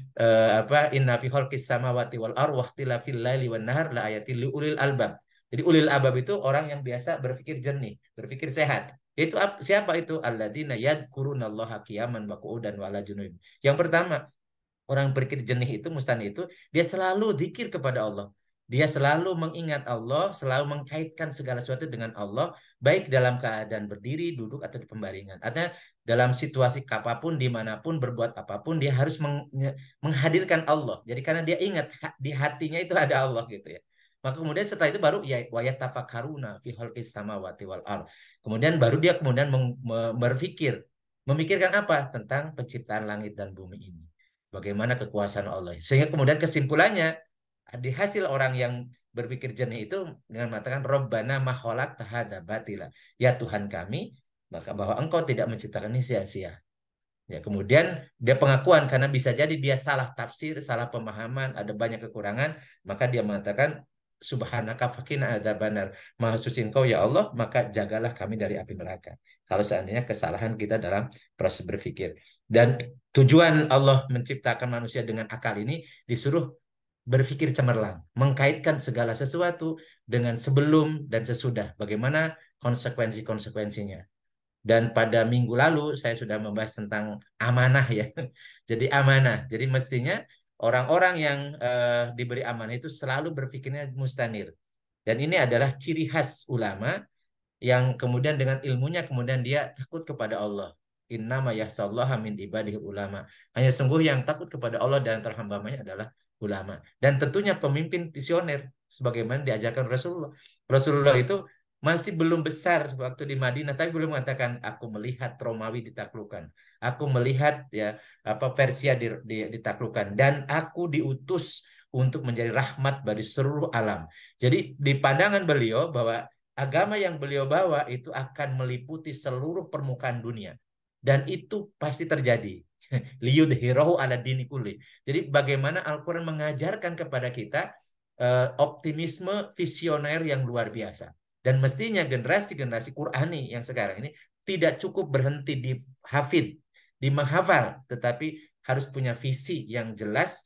apa inna fi khalqis samawati wal ardi wa ikhtilafil laili wan nahar la ayatil liulil albab. Jadi ulil albab itu orang yang biasa berpikir jernih, berpikir sehat. Itu siapa itu? Alladzina yadkurunallaha qiyaman wa qu'udan wa ala junub. Yang pertama, orang berpikir jernih itu mustani itu dia selalu zikir kepada Allah. Dia selalu mengingat Allah, selalu mengkaitkan segala sesuatu dengan Allah, baik dalam keadaan berdiri, duduk atau di pembaringan. Artinya dalam situasi apapun, dimanapun, berbuat apapun, dia harus menghadirkan Allah. Jadi karena dia ingat di hatinya itu ada Allah gitu ya. Maka kemudian setelah itu baru ya wayat tafakkaruna fi khalqis samawati wal ard. Kemudian baru dia kemudian berpikir, memikirkan apa tentang penciptaan langit dan bumi ini. Bagaimana kekuasaan Allah. Sehingga kemudian kesimpulannya di hasil orang yang berpikir jernih itu dengan mengatakan Robbana makholak tahada batila. Ya Tuhan kami, maka bahwa engkau tidak menciptakan ini sia-sia. Ya, kemudian dia pengakuan karena bisa jadi dia salah tafsir, salah pemahaman, ada banyak kekurangan, maka dia mengatakan Subhanaka fakina adzabannar. Maha suci Engkau ya Allah, maka jagalah kami dari api neraka. Kalau seandainya kesalahan kita dalam proses berpikir. Dan tujuan Allah menciptakan manusia dengan akal ini disuruh berpikir cemerlang, mengkaitkan segala sesuatu dengan sebelum dan sesudah. Bagaimana konsekuensi-konsekuensinya. Dan pada minggu lalu saya sudah membahas tentang amanah ya. Jadi amanah. Jadi mestinya orang-orang yang diberi amanah itu selalu berpikirnya mustanir. Dan ini adalah ciri khas ulama yang kemudian dengan ilmunya kemudian dia takut kepada Allah. Innama yahsallaha min ibadihi ulama. Hanya sungguh yang takut kepada Allah dan terhambanya adalah ulama. Dan tentunya pemimpin visioner sebagaimana diajarkan Rasulullah. Rasulullah itu masih belum besar waktu di Madinah, tapi belum mengatakan aku melihat Romawi ditaklukkan, aku melihat ya apa Persia ditaklukkan, dan aku diutus untuk menjadi rahmat bagi seluruh alam. Jadi di pandangan beliau bahwa agama yang beliau bawa itu akan meliputi seluruh permukaan dunia, dan itu pasti terjadi. Liyudhirahu ala dini kulli. Jadi bagaimana Al-Quran mengajarkan kepada kita optimisme visioner yang luar biasa. Dan mestinya generasi-generasi Qurani yang sekarang ini tidak cukup berhenti di hafid, di menghafal, tetapi harus punya visi yang jelas,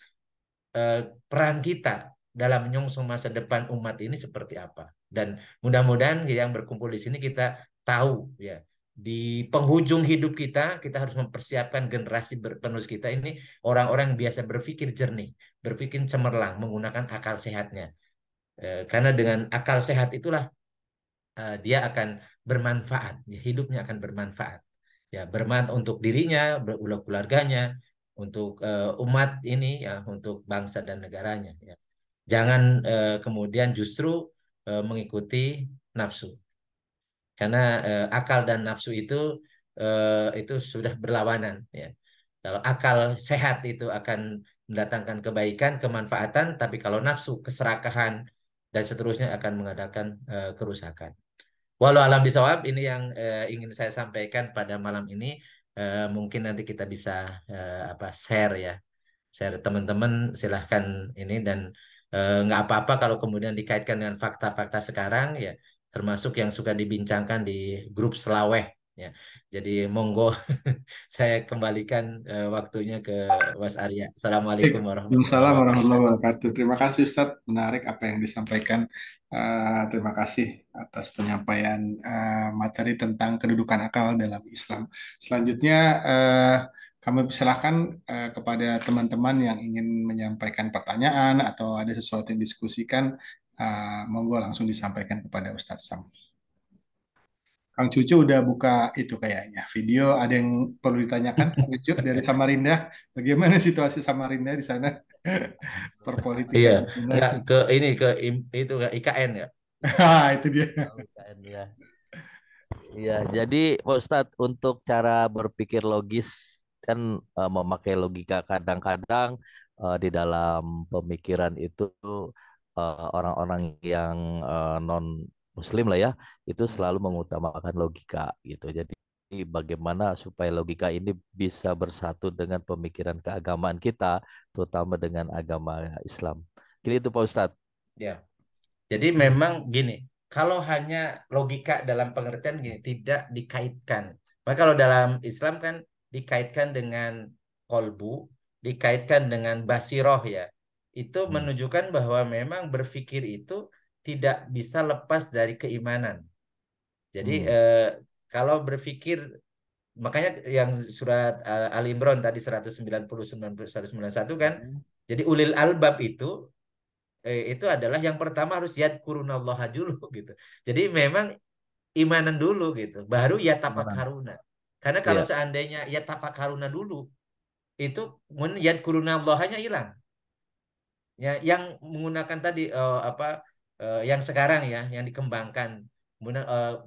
peran kita dalam menyongsong masa depan umat ini seperti apa. Dan mudah-mudahan yang berkumpul di sini kita tahu ya, di penghujung hidup kita, kita harus mempersiapkan generasi penerus kita ini orang-orang yang biasa berpikir jernih, berpikir cemerlang, menggunakan akal sehatnya. Karena dengan akal sehat itulah dia akan bermanfaat, ya, hidupnya akan bermanfaat, ya bermanfaat untuk dirinya, untuk keluarganya, untuk umat ini, ya untuk bangsa dan negaranya. Ya. Jangan kemudian justru mengikuti nafsu, karena akal dan nafsu itu sudah berlawanan. Ya. Kalau akal sehat itu akan mendatangkan kebaikan, kemanfaatan, tapi kalau nafsu, keserakahan dan seterusnya akan mengadakan kerusakan. Walau alam bisawab, ini yang ingin saya sampaikan pada malam ini. Mungkin nanti kita bisa apa share ya, share teman-teman silahkan ini, dan nggak apa-apa kalau kemudian dikaitkan dengan fakta-fakta sekarang ya, termasuk yang suka dibincangkan di grup Selaweh ya. Jadi monggo saya kembalikan waktunya ke Mas Arya. Baik. Assalamualaikum warahmatullahi Waalaikumsalam warahmatullahi wabarakatuh. wabarakatuh. Terima kasih Ustadz, menarik apa yang disampaikan. Terima kasih atas penyampaian materi tentang kedudukan akal dalam Islam. Selanjutnya kami persilahkan kepada teman-teman yang ingin menyampaikan pertanyaan atau ada sesuatu yang diskusikan, monggo langsung disampaikan kepada Ustadz Sam. Kang Cucu udah buka itu kayaknya. Video ada yang perlu ditanyakan, Kang Cucu dari Samarinda. Bagaimana situasi Samarinda di sana? Iya, Perpolitikan di sana. nggak ke ini ke itu ke IKN ya. Ah, itu dia. Oh, IKN ya. Iya, jadi Pak Ustadz untuk cara berpikir logis kan memakai logika kadang-kadang di dalam pemikiran itu orang-orang yang non Muslim lah ya itu selalu mengutamakan logika gitu. Jadi bagaimana supaya logika ini bisa bersatu dengan pemikiran keagamaan kita, terutama dengan agama Islam. Jadi itu Pak Ustadz. Ya. Jadi memang gini, kalau hanya logika dalam pengertian gini tidak dikaitkan. Maka kalau dalam Islam kan dikaitkan dengan kolbu, dikaitkan dengan basiroh ya. Itu Hmm. menunjukkan bahwa memang berpikir itu tidak bisa lepas dari keimanan. Jadi Hmm. kalau berpikir, makanya yang surat Ali Imran tadi 190 191 kan. Hmm. Jadi ulil albab itu adalah yang pertama harus yadkurunallaha dulu gitu. Jadi memang imanan dulu gitu, baru ya Mana? tafakaruna. Karena kalau Iya. seandainya ya tafakaruna dulu, itu kemudian yadkurunallahanya hilang. Ya, yang menggunakan tadi yang sekarang ya, yang dikembangkan, kemudian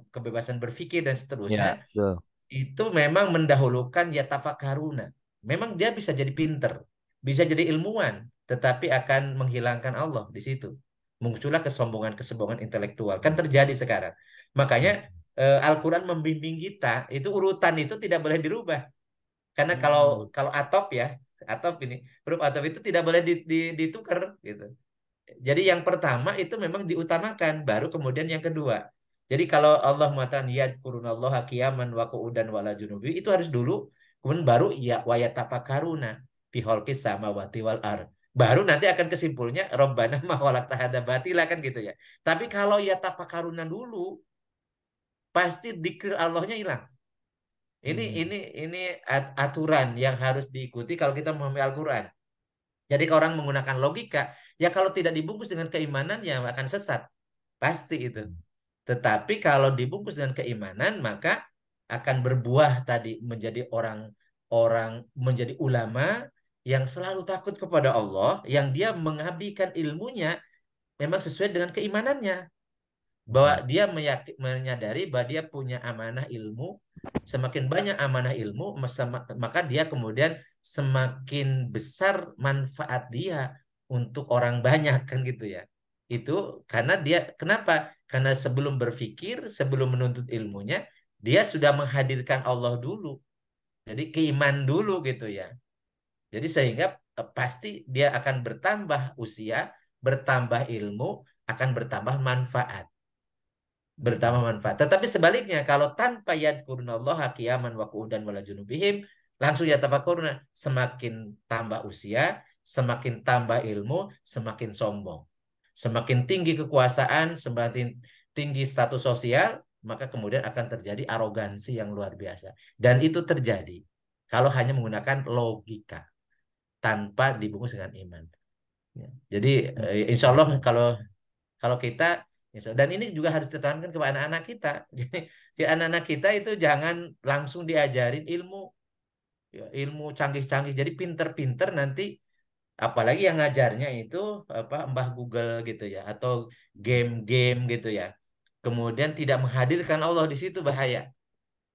kebebasan berpikir dan seterusnya, Ya, betul. itu memang mendahulukan ya tafakaruna. Memang dia bisa jadi pinter, bisa jadi ilmuwan, tetapi akan menghilangkan Allah di situ. Muncullah kesombongan-kesombongan intelektual. Kan terjadi sekarang. Makanya Al-Quran membimbing kita, itu urutan itu tidak boleh dirubah. Karena kalau Hmm. kalau atof ya, atof ini, huruf atof itu tidak boleh ditukar gitu. Jadi yang pertama itu memang diutamakan, baru kemudian yang kedua. Jadi kalau Allah mengatakan yadkurunallaha qiyaman wa qu'udan wala junubi, itu harus dulu, kemudian baru ya wa yatafakkaruna fi khalqis samawati wal ar. Baru nanti akan kesimpulnya Rabbana ma khalaqta hadza batila kan gitu ya. Tapi kalau yatafakkaruna dulu, pasti dzikir Allahnya hilang. Ini Hmm. ini ini aturan yang harus diikuti kalau kita memahami Al-Qur'an. Jadi kalau orang menggunakan logika, ya kalau tidak dibungkus dengan keimanan ya akan sesat. Pasti itu. Tetapi kalau dibungkus dengan keimanan, maka akan berbuah tadi menjadi orang-orang, menjadi ulama yang selalu takut kepada Allah, yang dia mengabdikan ilmunya memang sesuai dengan keimanannya. bahwa dia menyadari bahwa dia punya amanah ilmu. Semakin banyak amanah ilmu, maka dia kemudian semakin besar manfaat dia untuk orang banyak, kan gitu ya. Itu karena dia, kenapa? Karena sebelum berpikir, sebelum menuntut ilmunya, dia sudah menghadirkan Allah dulu. Jadi keiman dulu gitu ya. Jadi sehingga pasti dia akan bertambah usia, bertambah ilmu, akan bertambah manfaat. Bertambah manfaat. Tetapi sebaliknya, kalau tanpa yadkurunallaha qiyaman wa qu'udan wala junubihim, langsung yatafakkuruna, semakin tambah usia, semakin tambah ilmu, semakin sombong. Semakin tinggi kekuasaan, semakin tinggi status sosial, maka kemudian akan terjadi arogansi yang luar biasa. Dan itu terjadi kalau hanya menggunakan logika tanpa dibungkus dengan iman. Ya. Jadi insya Allah kalau kalau kita, dan ini juga harus ditekankan kepada anak-anak kita. Jadi si anak-anak kita itu jangan langsung diajarin ilmu, ya, ilmu canggih-canggih. Jadi pinter-pinter nanti, apalagi yang ngajarnya itu apa, Mbah Google gitu ya, atau game-game gitu ya. Kemudian tidak menghadirkan Allah, di situ bahaya.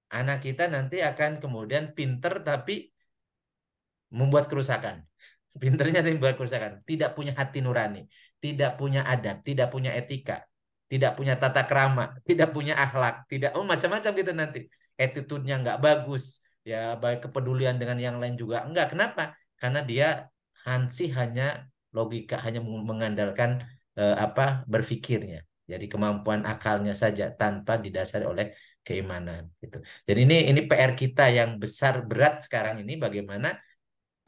Anak kita nanti akan kemudian pinter tapi membuat kerusakan. Pinternya membuat kerusakan. Tidak punya hati nurani, tidak punya adab, tidak punya etika, tidak punya tata krama, tidak punya akhlak, tidak, macam-macam gitu nanti. Attitude-nya nggak bagus, ya baik kepedulian dengan yang lain juga enggak. Kenapa? Karena dia hanya logika, hanya mengandalkan apa, berpikirnya. Jadi kemampuan akalnya saja tanpa didasari oleh keimanan gitu. Jadi ini PR kita yang besar berat sekarang ini, bagaimana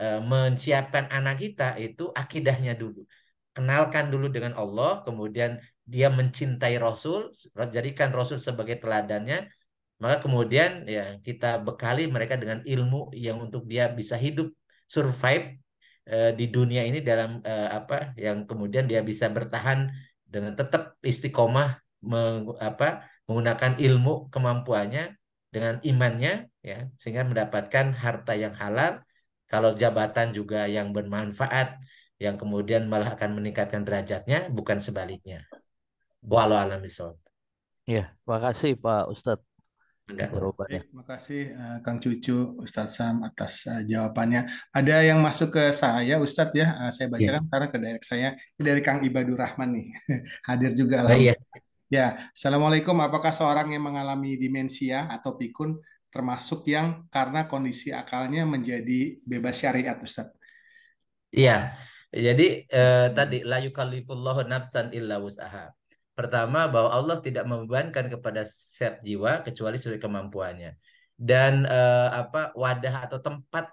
menyiapkan anak kita itu akidahnya dulu. Kenalkan dulu dengan Allah, kemudian dia mencintai Rasul, jadikan Rasul sebagai teladannya, maka kemudian ya kita bekali mereka dengan ilmu yang untuk dia bisa hidup, survive di dunia ini dalam apa, yang kemudian dia bisa bertahan dengan tetap istiqomah menggunakan ilmu kemampuannya dengan imannya, ya, sehingga mendapatkan harta yang halal, kalau jabatan juga yang bermanfaat, yang kemudian malah akan meningkatkan derajatnya, bukan sebaliknya. Walau alam bisawab. Ya, makasih Pak Ustadz Enggak. jawabannya. Terima kasih Kang Cucu, Ustadz Sam atas jawabannya. Ada yang masuk ke saya, Ustadz ya. Saya bacakan Ya. karena ke direct saya. Ini dari Kang Ibadur Rahman nih. Hadir juga Nah, iya. alhamdulillah. Ya, Assalamualaikum. Apakah seorang yang mengalami demensia atau pikun termasuk yang karena kondisi akalnya menjadi bebas syariat, Ustadz? Iya. Jadi tadi la yukallifullahu nafsan illa wus'aha. Pertama, bahwa Allah tidak membebankan kepada setiap jiwa kecuali sesuai kemampuannya. Dan apa, wadah atau tempat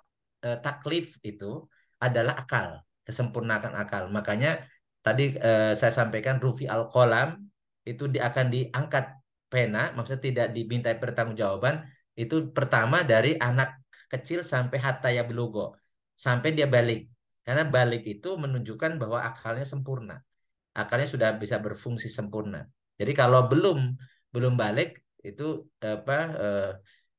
taklif itu adalah akal, kesempurnaan akal. Makanya tadi saya sampaikan rufi al-qalam itu akan diangkat pena, maksudnya tidak dimintai pertanggungjawaban, itu pertama dari anak kecil sampai hatta ya belugo, sampai dia balik. Karena balik itu menunjukkan bahwa akalnya sempurna, akalnya sudah bisa berfungsi sempurna. Jadi kalau belum belum balik itu apa,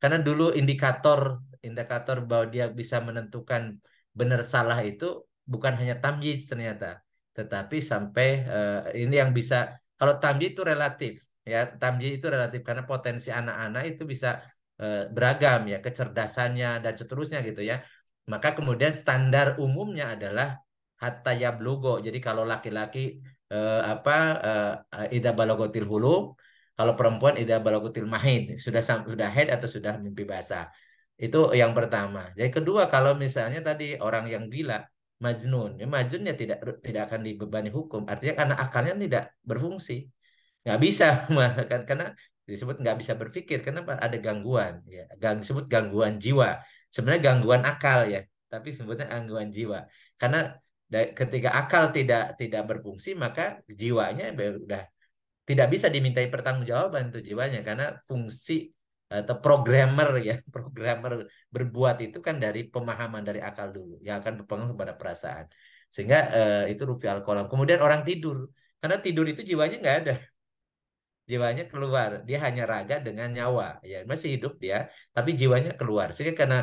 karena dulu indikator indikator bahwa dia bisa menentukan benar salah itu bukan hanya tamyiz ternyata, tetapi sampai ini yang bisa, kalau tamyiz itu relatif, ya tamyiz itu relatif karena potensi anak-anak itu bisa beragam ya, kecerdasannya dan seterusnya gitu ya. Maka kemudian standar umumnya adalah hatta yablugho. Jadi kalau laki-laki apa ida balogotil hulum, kalau perempuan ida balogotil mahid, sudah haid atau sudah mimpi basah. Itu yang pertama. Jadi kedua, kalau misalnya tadi orang yang gila, majnun, ya majnunnya tidak akan dibebani hukum. Artinya karena akalnya tidak berfungsi, nggak bisa kan, karena disebut nggak bisa berpikir. Kenapa? Ada gangguan, ya, disebut gangguan jiwa. Sebenarnya gangguan akal ya, tapi sebutnya gangguan jiwa. Karena ketika akal tidak berfungsi, maka jiwanya udah tidak bisa dimintai pertanggungjawaban tuh jiwanya, karena fungsi atau programmer ya, programmer berbuat itu kan dari pemahaman dari akal dulu yang akan berpengaruh kepada perasaan, sehingga itu rufi al-qalam. Kemudian orang tidur, karena tidur itu jiwanya nggak ada, jiwanya keluar, dia hanya raga dengan nyawa, ya masih hidup dia tapi jiwanya keluar, sehingga karena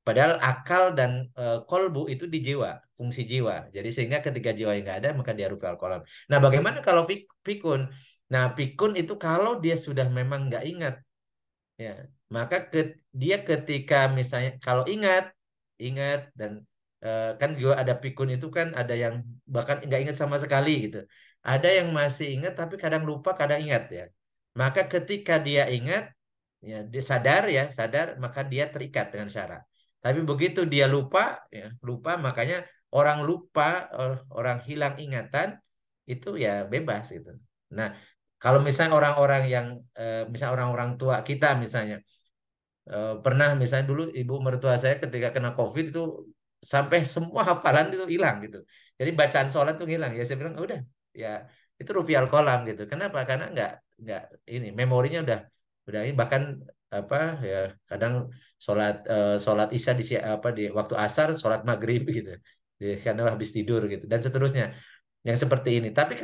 padahal akal dan kolbu itu di jiwa, fungsi jiwa. Jadi sehingga ketika jiwa nggak ada, maka dia rufi al-qalam. Nah, bagaimana kalau pikun? Nah, pikun itu kalau dia sudah memang nggak ingat, ya, maka dia ketika misalnya kalau ingat dan kan juga ada pikun itu kan ada yang bahkan nggak ingat sama sekali gitu. Ada yang masih ingat tapi kadang lupa, kadang ingat ya. Maka ketika dia ingat, ya, dia sadar, maka dia terikat dengan syarat. Tapi begitu dia lupa, ya, lupa makanya orang lupa, orang hilang ingatan itu ya bebas itu. Nah, kalau misalnya orang-orang yang misalnya orang-orang tua kita misalnya pernah misalnya dulu ibu mertua saya ketika kena COVID itu sampai semua hafalan itu hilang gitu. Jadi bacaan sholat tuh hilang. Ya saya bilang udah ya itu rupiah kolam gitu. Kenapa? Karena nggak ini memorinya udah ini bahkan apa ya kadang sholat isya apa di waktu asar sholat maghrib gitu. Karena habis tidur gitu dan seterusnya yang seperti ini. Tapi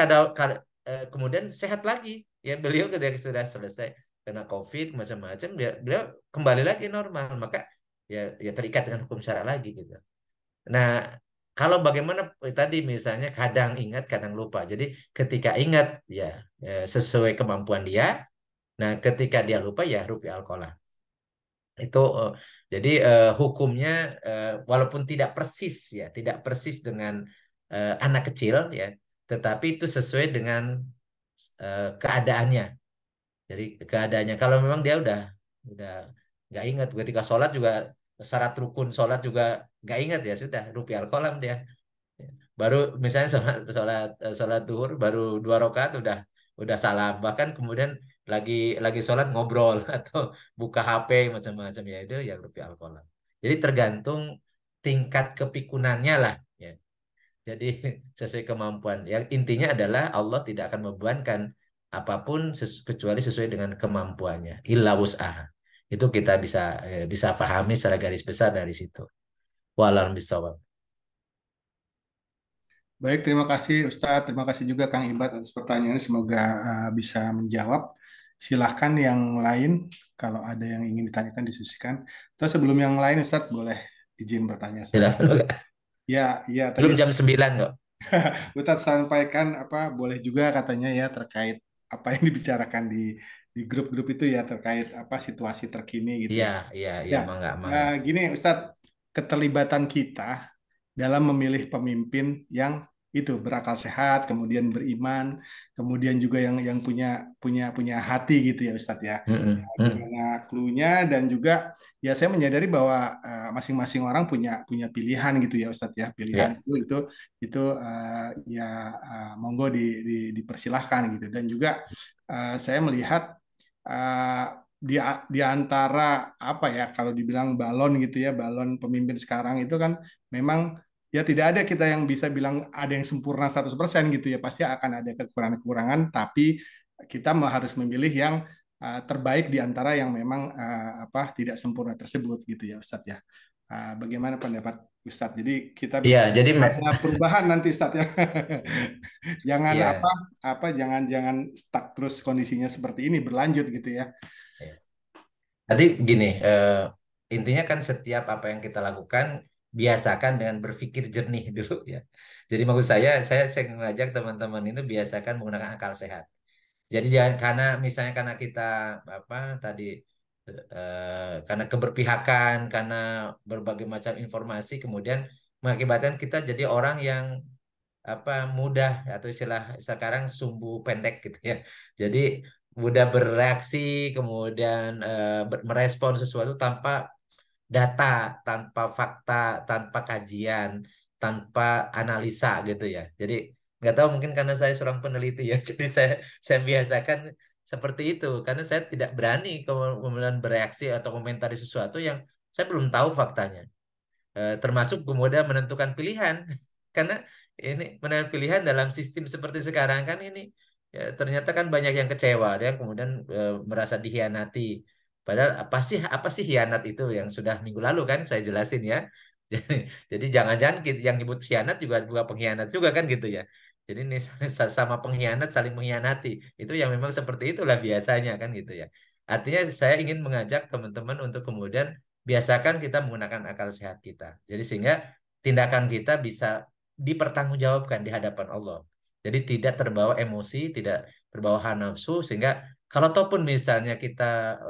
kemudian sehat lagi. Ya beliau ketika sudah selesai kena COVID macam-macam, beliau kembali lagi normal. Maka ya terikat dengan hukum syara lagi gitu. Nah, kalau bagaimana tadi misalnya kadang ingat, kadang lupa. Jadi ketika ingat ya sesuai kemampuan dia. Nah, ketika dia lupa ya rupi alkola. Itu jadi hukumnya walaupun tidak persis dengan anak kecil ya, tetapi itu sesuai dengan keadaannya. Jadi keadaannya kalau memang dia udah nggak ingat ketika sholat juga syarat rukun sholat juga nggak ingat ya sudah rupiah kolam dia. Ya. Baru misalnya sholat duhur baru 2 rakaat udah salam bahkan kemudian lagi sholat ngobrol atau buka HP macam-macam ya itu yang rupiah kolam. Jadi tergantung tingkat kepikunannya lah ya. Jadi sesuai kemampuan. Yang intinya adalah Allah tidak akan membebankan apapun kecuali sesuai dengan kemampuannya. Illa wus'aha. Itu kita bisa pahami secara garis besar dari situ. Walam bisawab. Baik, terima kasih Ustadz. Terima kasih juga Kang Ibad atas pertanyaannya. Semoga bisa menjawab. Silahkan yang lain, kalau ada yang ingin ditanyakan, diskusikan. Terus sebelum yang lain, Ustadz, boleh izin bertanya, Ustadz. Silakan. Ya, ya, tadi Belum jam 9 kok. Ustadz sampaikan apa boleh juga katanya ya terkait apa yang dibicarakan di grup-grup itu ya terkait apa situasi terkini gitu Iya, ya. iya, iya, Ya, mangga, mangga. gini Ustadz, keterlibatan kita dalam memilih pemimpin yang itu berakal sehat, kemudian beriman, kemudian juga yang punya punya punya hati gitu ya Ustadz ya. Ya, Mm-mm, mm. gimana clue-nya dan juga ya saya menyadari bahwa masing-masing orang punya punya pilihan gitu ya Ustadz ya. Pilihan Ya, itu ya monggo dipersilahkan gitu dan juga saya melihat uh, di antara apa ya kalau dibilang balon gitu ya balon pemimpin sekarang itu kan memang ya tidak ada kita yang bisa bilang ada yang sempurna 100% gitu ya pasti akan ada kekurangan-kekurangan tapi kita harus memilih yang terbaik di antara yang memang apa tidak sempurna tersebut gitu ya Ustadz ya. Bagaimana pendapat Ustadz? Jadi kita iya, bisa jadi ada perubahan nanti Ustadz ya. Jangan iya. apa jangan jangan stuck terus kondisinya seperti ini berlanjut gitu ya. Iya. Tadi gini, intinya kan setiap apa yang kita lakukan biasakan dengan berpikir jernih dulu ya. Jadi maksud saya mengajak teman-teman itu biasakan menggunakan akal sehat. Jadi jangan karena kita apa tadi karena keberpihakan, karena berbagai macam informasi kemudian mengakibatkan kita jadi orang yang apa mudah atau istilah sekarang sumbu pendek gitu ya. Jadi mudah bereaksi kemudian merespon sesuatu tanpa data, tanpa fakta, tanpa kajian, tanpa analisa gitu ya. Jadi nggak tahu mungkin karena saya seorang peneliti ya, jadi saya biasakan seperti itu karena saya tidak berani kemudian bereaksi atau komentari sesuatu yang saya belum tahu faktanya. Termasuk kemudian menentukan pilihan karena ini menentukan pilihan dalam sistem seperti sekarang kan ini ya, ternyata kan banyak yang kecewa dia kemudian merasa dikhianati padahal apa sih hianat itu yang sudah minggu lalu kan saya jelasin ya jadi jangan-jangan yang nyebut khianat juga dua pengkhianat juga kan gitu ya jadi ini sama pengkhianat saling mengkhianati itu yang memang seperti itulah biasanya kan gitu ya artinya saya ingin mengajak teman-teman untuk kemudian biasakan kita menggunakan akal sehat kita. Jadi sehingga tindakan kita bisa dipertanggungjawabkan di hadapan Allah. Jadi tidak terbawa emosi, tidak terbawa hawa nafsu, sehingga kalau ataupun misalnya kita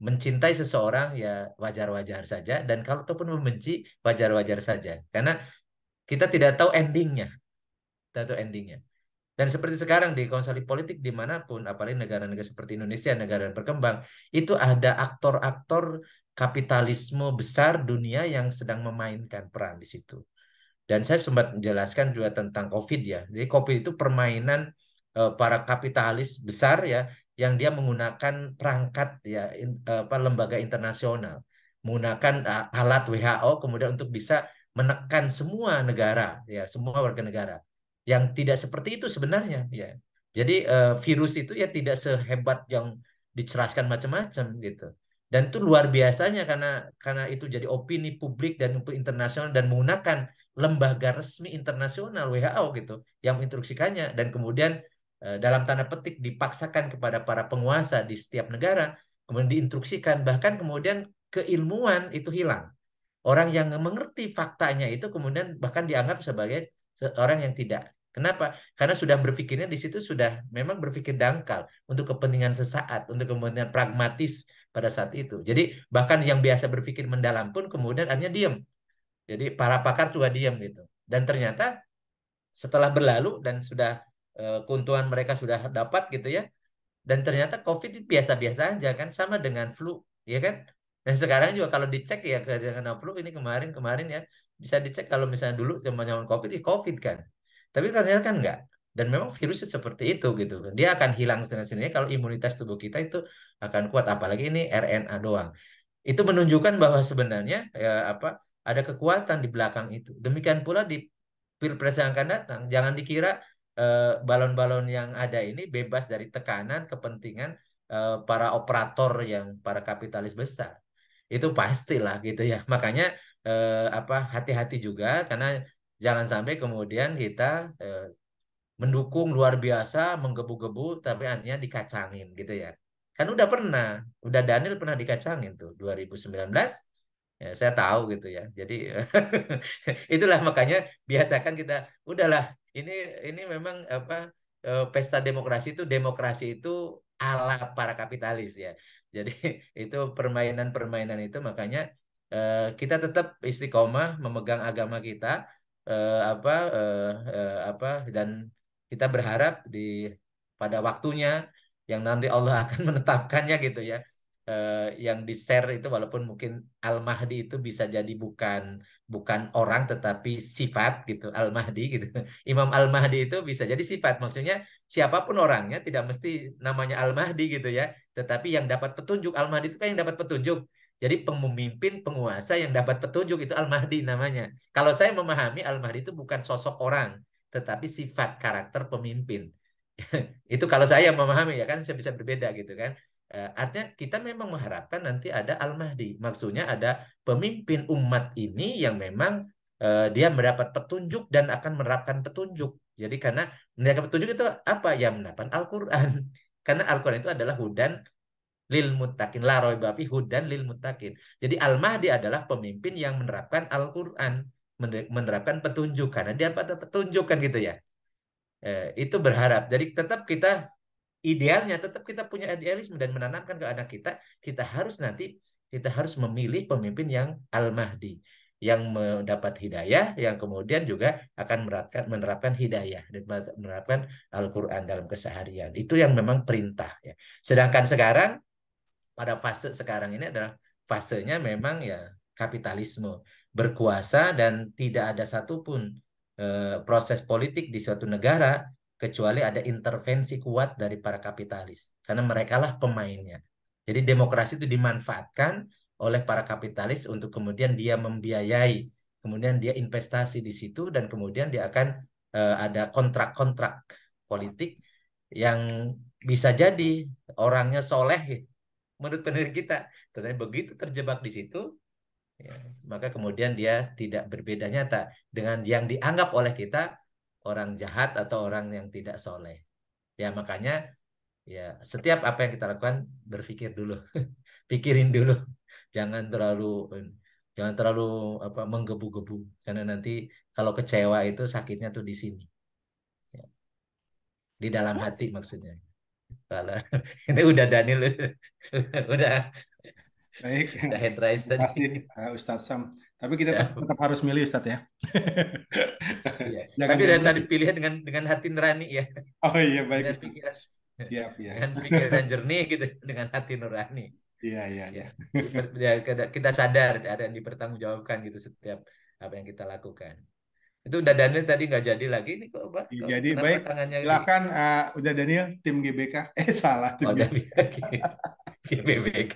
mencintai seseorang ya wajar-wajar saja, dan kalau ataupun membenci wajar-wajar saja, karena kita tidak tahu endingnya, kita tahu endingnya. Dan seperti sekarang di konsoli politik dimanapun, apalagi negara-negara seperti Indonesia, negara berkembang, itu ada aktor-aktor kapitalisme besar dunia yang sedang memainkan peran di situ. Dan saya sempat menjelaskan juga tentang COVID ya. Jadi COVID itu permainan para kapitalis besar ya, yang dia menggunakan perangkat ya, lembaga internasional, menggunakan alat WHO kemudian untuk bisa menekan semua negara ya, semua warga negara. Yang tidak seperti itu sebenarnya ya. Jadi virus itu ya tidak sehebat yang diceraskan macam-macam gitu. Dan itu luar biasanya karena itu jadi opini publik dan internasional dan menggunakan lembaga resmi internasional WHO gitu yang menginstruksikannya, dan kemudian dalam tanda petik dipaksakan kepada para penguasa di setiap negara, kemudian diinstruksikan, bahkan kemudian keilmuan itu hilang. Orang yang mengerti faktanya itu kemudian bahkan dianggap sebagai orang yang tidak. Kenapa? Karena sudah berpikirnya di situ sudah memang berpikir dangkal untuk kepentingan sesaat, untuk kepentingan pragmatis pada saat itu. Jadi bahkan yang biasa berpikir mendalam pun kemudian akhirnya diam. Jadi para pakar juga diam gitu. Dan ternyata setelah berlalu dan sudah keuntungan mereka sudah dapat gitu ya. Dan ternyata COVID biasa-biasa aja kan, sama dengan flu, ya kan? Dan sekarang juga kalau dicek ya kena flu ini kemarin ya, bisa dicek kalau misalnya dulu zaman COVID, COVID kan. Tapi ternyata kan enggak. Dan memang virusnya seperti itu gitu. Dia akan hilang setengah-setengahnya kalau imunitas tubuh kita itu akan kuat. Apalagi ini RNA doang. Itu menunjukkan bahwa sebenarnya ya, ada kekuatan di belakang itu. Demikian pula di Pilpres yang akan datang. Jangan dikira balon-balon yang ada ini bebas dari tekanan kepentingan para operator yang para kapitalis besar. Itu pastilah gitu ya. Makanya hati-hati juga, karena jangan sampai kemudian kita mendukung luar biasa, menggebu-gebu, tapi akhirnya dikacangin gitu ya. Kan udah Daniel pernah dikacangin tuh 2019. Ya, saya tahu gitu ya. Jadi itulah makanya biasakan kita udahlah, ini ini memang pesta demokrasi itu ala para kapitalis ya. Jadi itu permainan-permainan itu, makanya kita tetap istiqomah memegang agama kita, dan kita berharap pada waktunya yang nanti Allah akan menetapkannya gitu ya, yang di-share itu walaupun mungkin Al-Mahdi itu bisa jadi bukan bukan orang tetapi sifat gitu, Al-Mahdi gitu. Imam Al-Mahdi itu bisa jadi sifat, maksudnya siapapun orangnya tidak mesti namanya Al-Mahdi gitu ya, tetapi yang dapat petunjuk. Al-Mahdi itu kan yang dapat petunjuk. Jadi pemimpin penguasa yang dapat petunjuk itu Al-Mahdi namanya. Kalau saya memahami Al-Mahdi itu bukan sosok orang tetapi sifat karakter pemimpin. Itu kalau saya memahami ya kan, saya bisa berbeda gitu kan. Artinya kita memang mengharapkan nanti ada Al-Mahdi. Maksudnya ada pemimpin umat ini yang memang dia mendapat petunjuk dan akan menerapkan petunjuk. Jadi karena menerapkan petunjuk itu apa? Ya menerapkan Al-Quran. Karena Al-Quran itu adalah hudan lil muttaqin, la raiba fi hudan lil muttaqin. Jadi Al-Mahdi adalah pemimpin yang menerapkan Al-Quran, menerapkan petunjuk, karena dia dapat petunjuk kan gitu ya. Itu berharap. Jadi tetap kita, idealnya tetap kita punya idealisme dan menanamkan ke anak kita, kita harus memilih pemimpin yang Al-Mahdi, yang mendapat hidayah, yang kemudian juga akan menerapkan hidayah dan menerapkan Al-Quran dalam keseharian. Itu yang memang perintah ya. Sedangkan sekarang, pada fase sekarang ini adalah fasenya memang ya kapitalisme berkuasa, dan tidak ada satupun proses politik di suatu negara kecuali ada intervensi kuat dari para kapitalis, karena mereka lah pemainnya. Jadi demokrasi itu dimanfaatkan oleh para kapitalis untuk kemudian dia membiayai, kemudian dia investasi di situ, dan kemudian dia akan ada kontrak-kontrak politik yang bisa jadi orangnya soleh menurut penelitian kita, tetapi begitu terjebak di situ, ya, maka kemudian dia tidak berbeda nyata dengan yang dianggap oleh kita orang jahat atau orang yang tidak soleh. Ya makanya ya setiap apa yang kita lakukan berpikir dulu, pikirin dulu, jangan terlalu jangan terlalu menggebu-gebu, karena nanti kalau kecewa itu sakitnya tuh di sini. Ya. di dalam hati maksudnya. Kalau itu udah Daniel udah Baik, udah hand raise terima tadi. kasih Ustadz Sam. Tapi kita Ya, tetap harus milih Ustadz ya. iya. Jangan Tapi dari tadi milih. pilih dengan hati nurani ya, Oh iya, baik dengan Ustadz. pikiran Siap ya. dengan pikiran jernih gitu, dengan hati nurani. Iya, iya, Ya, iya. ya, kita sadar ada yang dipertanggungjawabkan gitu setiap apa yang kita lakukan. Itu udah Daniel tadi nggak jadi lagi ini kok, Pak? Ya, Kok jadi kenapa baik, tangannya di silakan udah Daniel tim GBK. Salah tim oh, udah GBK. GBBK.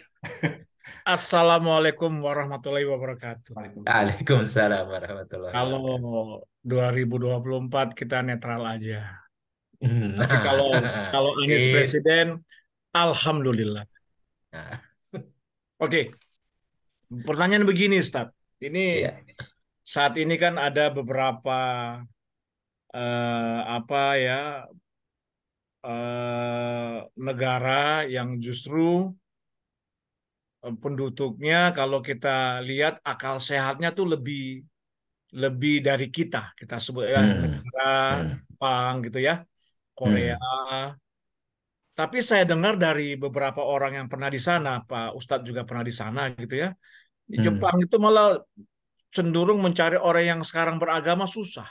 Assalamualaikum warahmatullahi wabarakatuh. Waalaikumsalam. Waalaikumsalam warahmatullahi Kalau wabarakatuh. 2024 kita netral aja. Tapi Nah, kalau Anies it, presiden, alhamdulillah. nah, Oke, pertanyaan begini, Ustadz. Ini ya, saat ini kan ada beberapa apa ya negara yang justru penduduknya kalau kita lihat akal sehatnya tuh lebih lebih dari kita. Kita sebut ya hmm, negara hmm, Jepang gitu ya, Korea. hmm, Tapi saya dengar dari beberapa orang yang pernah di sana, Pak Ustadz juga pernah di sana gitu ya. Di hmm, Jepang itu malah cenderung mencari orang yang sekarang beragama susah.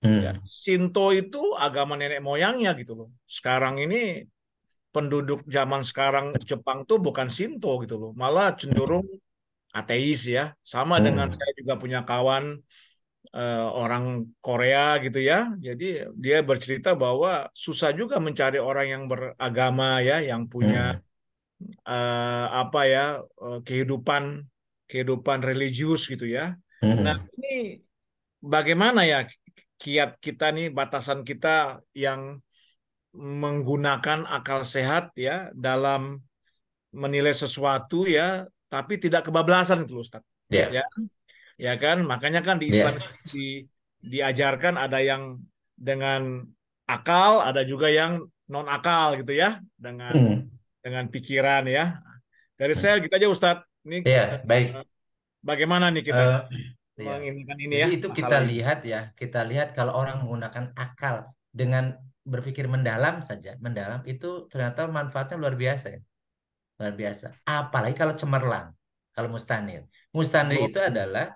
Ya, hmm, Shinto itu agama nenek moyangnya gitu loh. Sekarang ini penduduk zaman sekarang Jepang tuh bukan Shinto gitu loh, malah cenderung ateis ya. Sama dengan hmm, saya juga punya kawan orang Korea gitu ya. Jadi dia bercerita bahwa susah juga mencari orang yang beragama ya, yang punya hmm, apa ya kehidupan kehidupan religius gitu ya. Nah, hmm. ini bagaimana ya kiat kita nih, batasan kita yang menggunakan akal sehat ya dalam menilai sesuatu ya, tapi tidak kebablasan itu, Ustaz. Ya, Ya, ya kan? Makanya kan di Islam ya, di, diajarkan ada yang dengan akal, ada juga yang non akal gitu ya, hmm, dengan pikiran ya. Dari saya gitu aja Ustadz. Ini ya, eh, baik. bagaimana nih kita Eh, ya. menginginkan ini Jadi ya itu kita masalah ini. lihat ya, kita lihat kalau orang menggunakan akal dengan berpikir mendalam saja, mendalam itu ternyata manfaatnya luar biasa ya, luar biasa. Apalagi kalau cemerlang, kalau mustanir. Mustanir itu Oke, adalah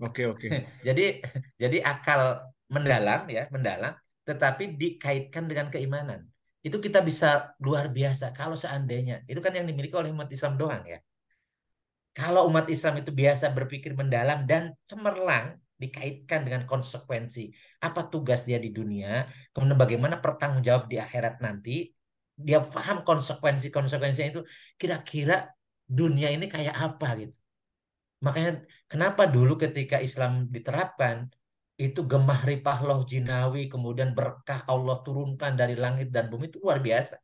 oke, oke. jadi jadi akal mendalam ya, mendalam, tetapi dikaitkan dengan keimanan. Itu kita bisa luar biasa kalau seandainya itu kan yang dimiliki oleh umat Islam doang ya. Kalau umat Islam itu biasa berpikir mendalam dan cemerlang dikaitkan dengan konsekuensi apa tugas dia di dunia, kemudian bagaimana bertanggung jawab di akhirat nanti, dia paham konsekuensi-konsekuensinya itu kira-kira dunia ini kayak apa gitu. Makanya kenapa dulu ketika Islam diterapkan itu gemah ripah loh jinawi, kemudian berkah Allah turunkan dari langit dan bumi itu luar biasa.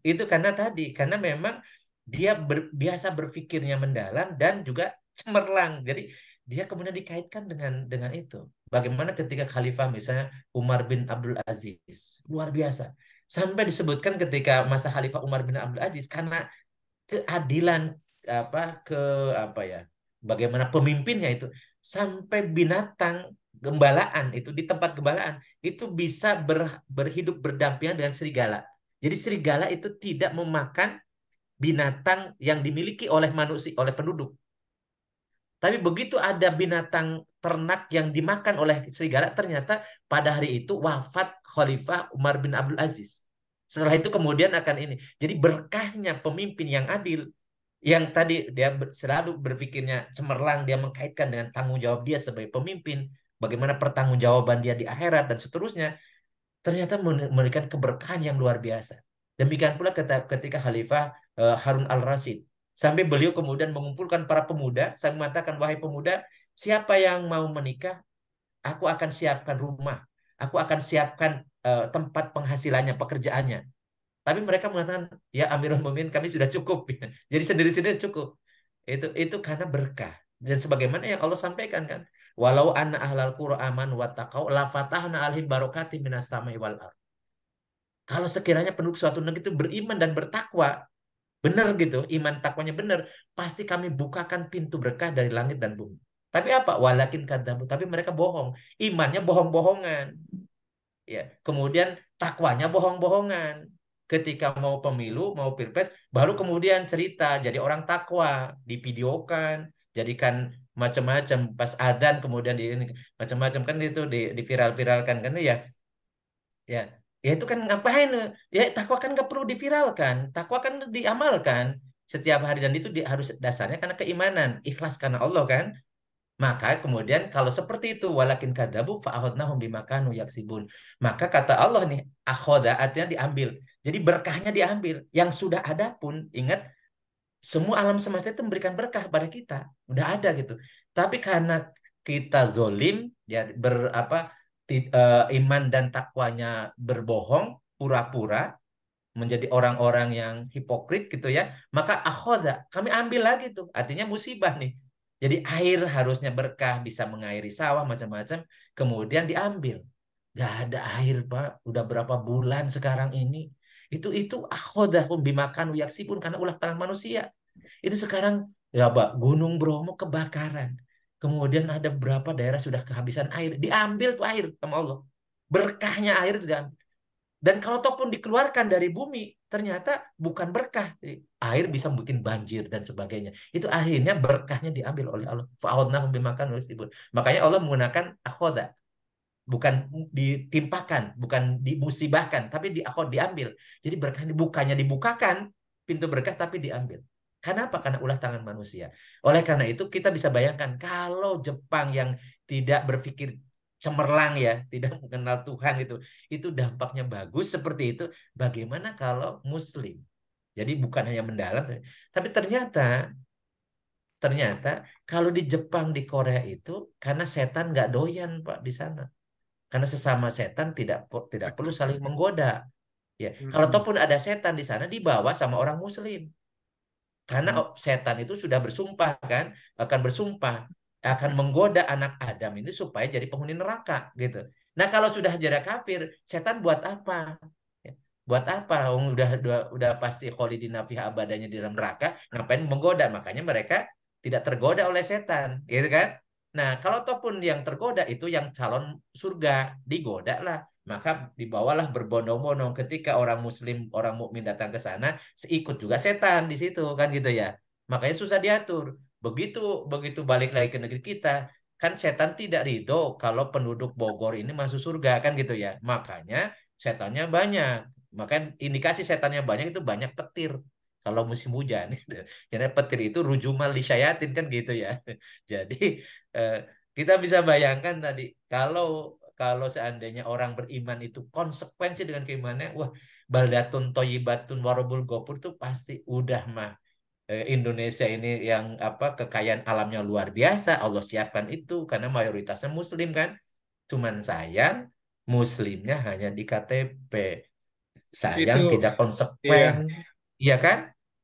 Itu karena tadi, karena memang dia biasa berpikirnya mendalam dan juga cemerlang. Jadi dia kemudian dikaitkan dengan itu. Bagaimana ketika Khalifah misalnya Umar bin Abdul Aziz, luar biasa. Sampai disebutkan ketika masa Khalifah Umar bin Abdul Aziz karena keadilan apa ke apa ya, bagaimana pemimpinnya itu sampai binatang gembalaan itu di tempat gembalaan itu bisa berhidup berdampingan dengan serigala. Jadi serigala itu tidak memakan binatang yang dimiliki oleh manusia, oleh penduduk. Tapi begitu ada binatang ternak yang dimakan oleh serigala, ternyata pada hari itu wafat Khalifah Umar bin Abdul Aziz. Setelah itu kemudian akan ini. Jadi berkahnya pemimpin yang adil, yang tadi dia selalu berpikirnya cemerlang, dia mengkaitkan dengan tanggung jawab dia sebagai pemimpin, bagaimana pertanggungjawaban dia di akhirat dan seterusnya, ternyata memberikan keberkahan yang luar biasa. Demikian pula ketika Khalifah Harun al-Rasyid. Sampai beliau kemudian mengumpulkan para pemuda, sampai mengatakan, wahai pemuda, siapa yang mau menikah, aku akan siapkan rumah, aku akan siapkan tempat penghasilannya, pekerjaannya. Tapi mereka mengatakan, ya Amirul Mukminin kami sudah cukup. Jadi sendiri-sendiri cukup. Itu karena berkah. Dan sebagaimana yang Allah sampaikan kan, walau anna ahlal qura aman wa taqau la fatahna alaihim barakatim minas samai wal ardh. Kalau sekiranya penduduk suatu negeri itu beriman dan bertakwa, benar gitu, iman takwanya benar, pasti kami bukakan pintu berkah dari langit dan bumi. Tapi apa? Walakin kadzabu, tapi mereka bohong. Imannya bohong-bohongan. Ya, kemudian takwanya bohong-bohongan. Ketika mau pemilu, mau pilpres, baru kemudian cerita jadi orang takwa, divideokan, jadikan macam-macam pas adzan kemudian di macam-macam kan itu di viral-viralkan kan ya. Ya, ya itu kan ngapain? Ya takwa kan nggak perlu diviralkan, takwa kan diamalkan setiap hari dan itu harus dasarnya karena keimanan, ikhlas karena Allah kan. Maka kemudian kalau seperti itu walakin kadzabu fa'akhadnahum bimakanu yaksibun. Maka kata Allah nih, akhoda artinya diambil. Jadi berkahnya diambil. Yang sudah ada pun ingat semua alam semesta itu memberikan berkah pada kita. Udah ada gitu. Tapi karena kita zolim ya iman dan takwanya berbohong, pura-pura menjadi orang-orang yang hipokrit gitu ya, maka akhoda kami ambil lagi tuh, artinya musibah nih. Jadi air harusnya berkah bisa mengairi sawah macam-macam, kemudian diambil. Gak ada air Pak, udah berapa bulan sekarang ini. Itu akhodahum bimakan yaksibun karena ulah tangan manusia. Itu sekarang ya Pak, Gunung Bromo kebakaran. Kemudian ada berapa daerah sudah kehabisan air, diambil tuh air sama Allah. Berkahnya air diambil. Dan kalau ataupun dikeluarkan dari bumi, ternyata bukan berkah. Air bisa bikin banjir dan sebagainya. Itu akhirnya berkahnya diambil oleh Allah. Fa'audnahum bimakan wasyibun. Makanya Allah menggunakan akhoda. Bukan ditimpakan, bukan dimusibahkan, tapi diambil. Jadi berkah bukannya dibukakan pintu berkah, tapi diambil. Kenapa? Karena ulah tangan manusia. Oleh karena itu kita bisa bayangkan kalau Jepang yang tidak berpikir cemerlang ya, tidak mengenal Tuhan itu dampaknya bagus seperti itu. Bagaimana kalau Muslim? Jadi bukan hanya mendalam, tapi ternyata kalau di Jepang di Korea itu karena setan nggak doyan Pak di sana. Karena sesama setan tidak perlu saling menggoda. Ya, kalau Hmm. ataupun ada setan di sana dibawa sama orang Muslim. Karena setan itu sudah bersumpah kan, akan bersumpah akan menggoda anak Adam ini supaya jadi penghuni neraka gitu. Nah, kalau sudah jadi kafir, setan buat apa? Ya, buat apa? Udah pasti kholidina fiha abadanya di dalam neraka, ngapain menggoda? Makanya mereka tidak tergoda oleh setan, gitu kan? Nah, kalau ataupun yang tergoda itu yang calon surga, digoda lah. Maka dibawalah berbondong-bondong ketika orang muslim, orang mukmin datang ke sana, seikut juga setan di situ kan gitu ya. Makanya susah diatur. Begitu begitu balik lagi ke negeri kita, kan setan tidak ridho kalau penduduk Bogor ini masuk surga kan gitu ya. Makanya setannya banyak. Makanya indikasi setannya banyak itu banyak petir kalau musim hujan gitu. Karena petir itu rujumal lisyayatin kan gitu ya. Jadi eh, kita bisa bayangkan tadi kalau kalau seandainya orang beriman itu konsekuensi dengan keimanannya, wah baldatun toyibatun warobul gopur tuh pasti udah mah Indonesia ini yang apa kekayaan alamnya luar biasa Allah siapkan itu karena mayoritasnya Muslim kan. Cuman sayang Muslimnya hanya di KTP. Itu Sayang tidak iya, konsekuen, iya kan?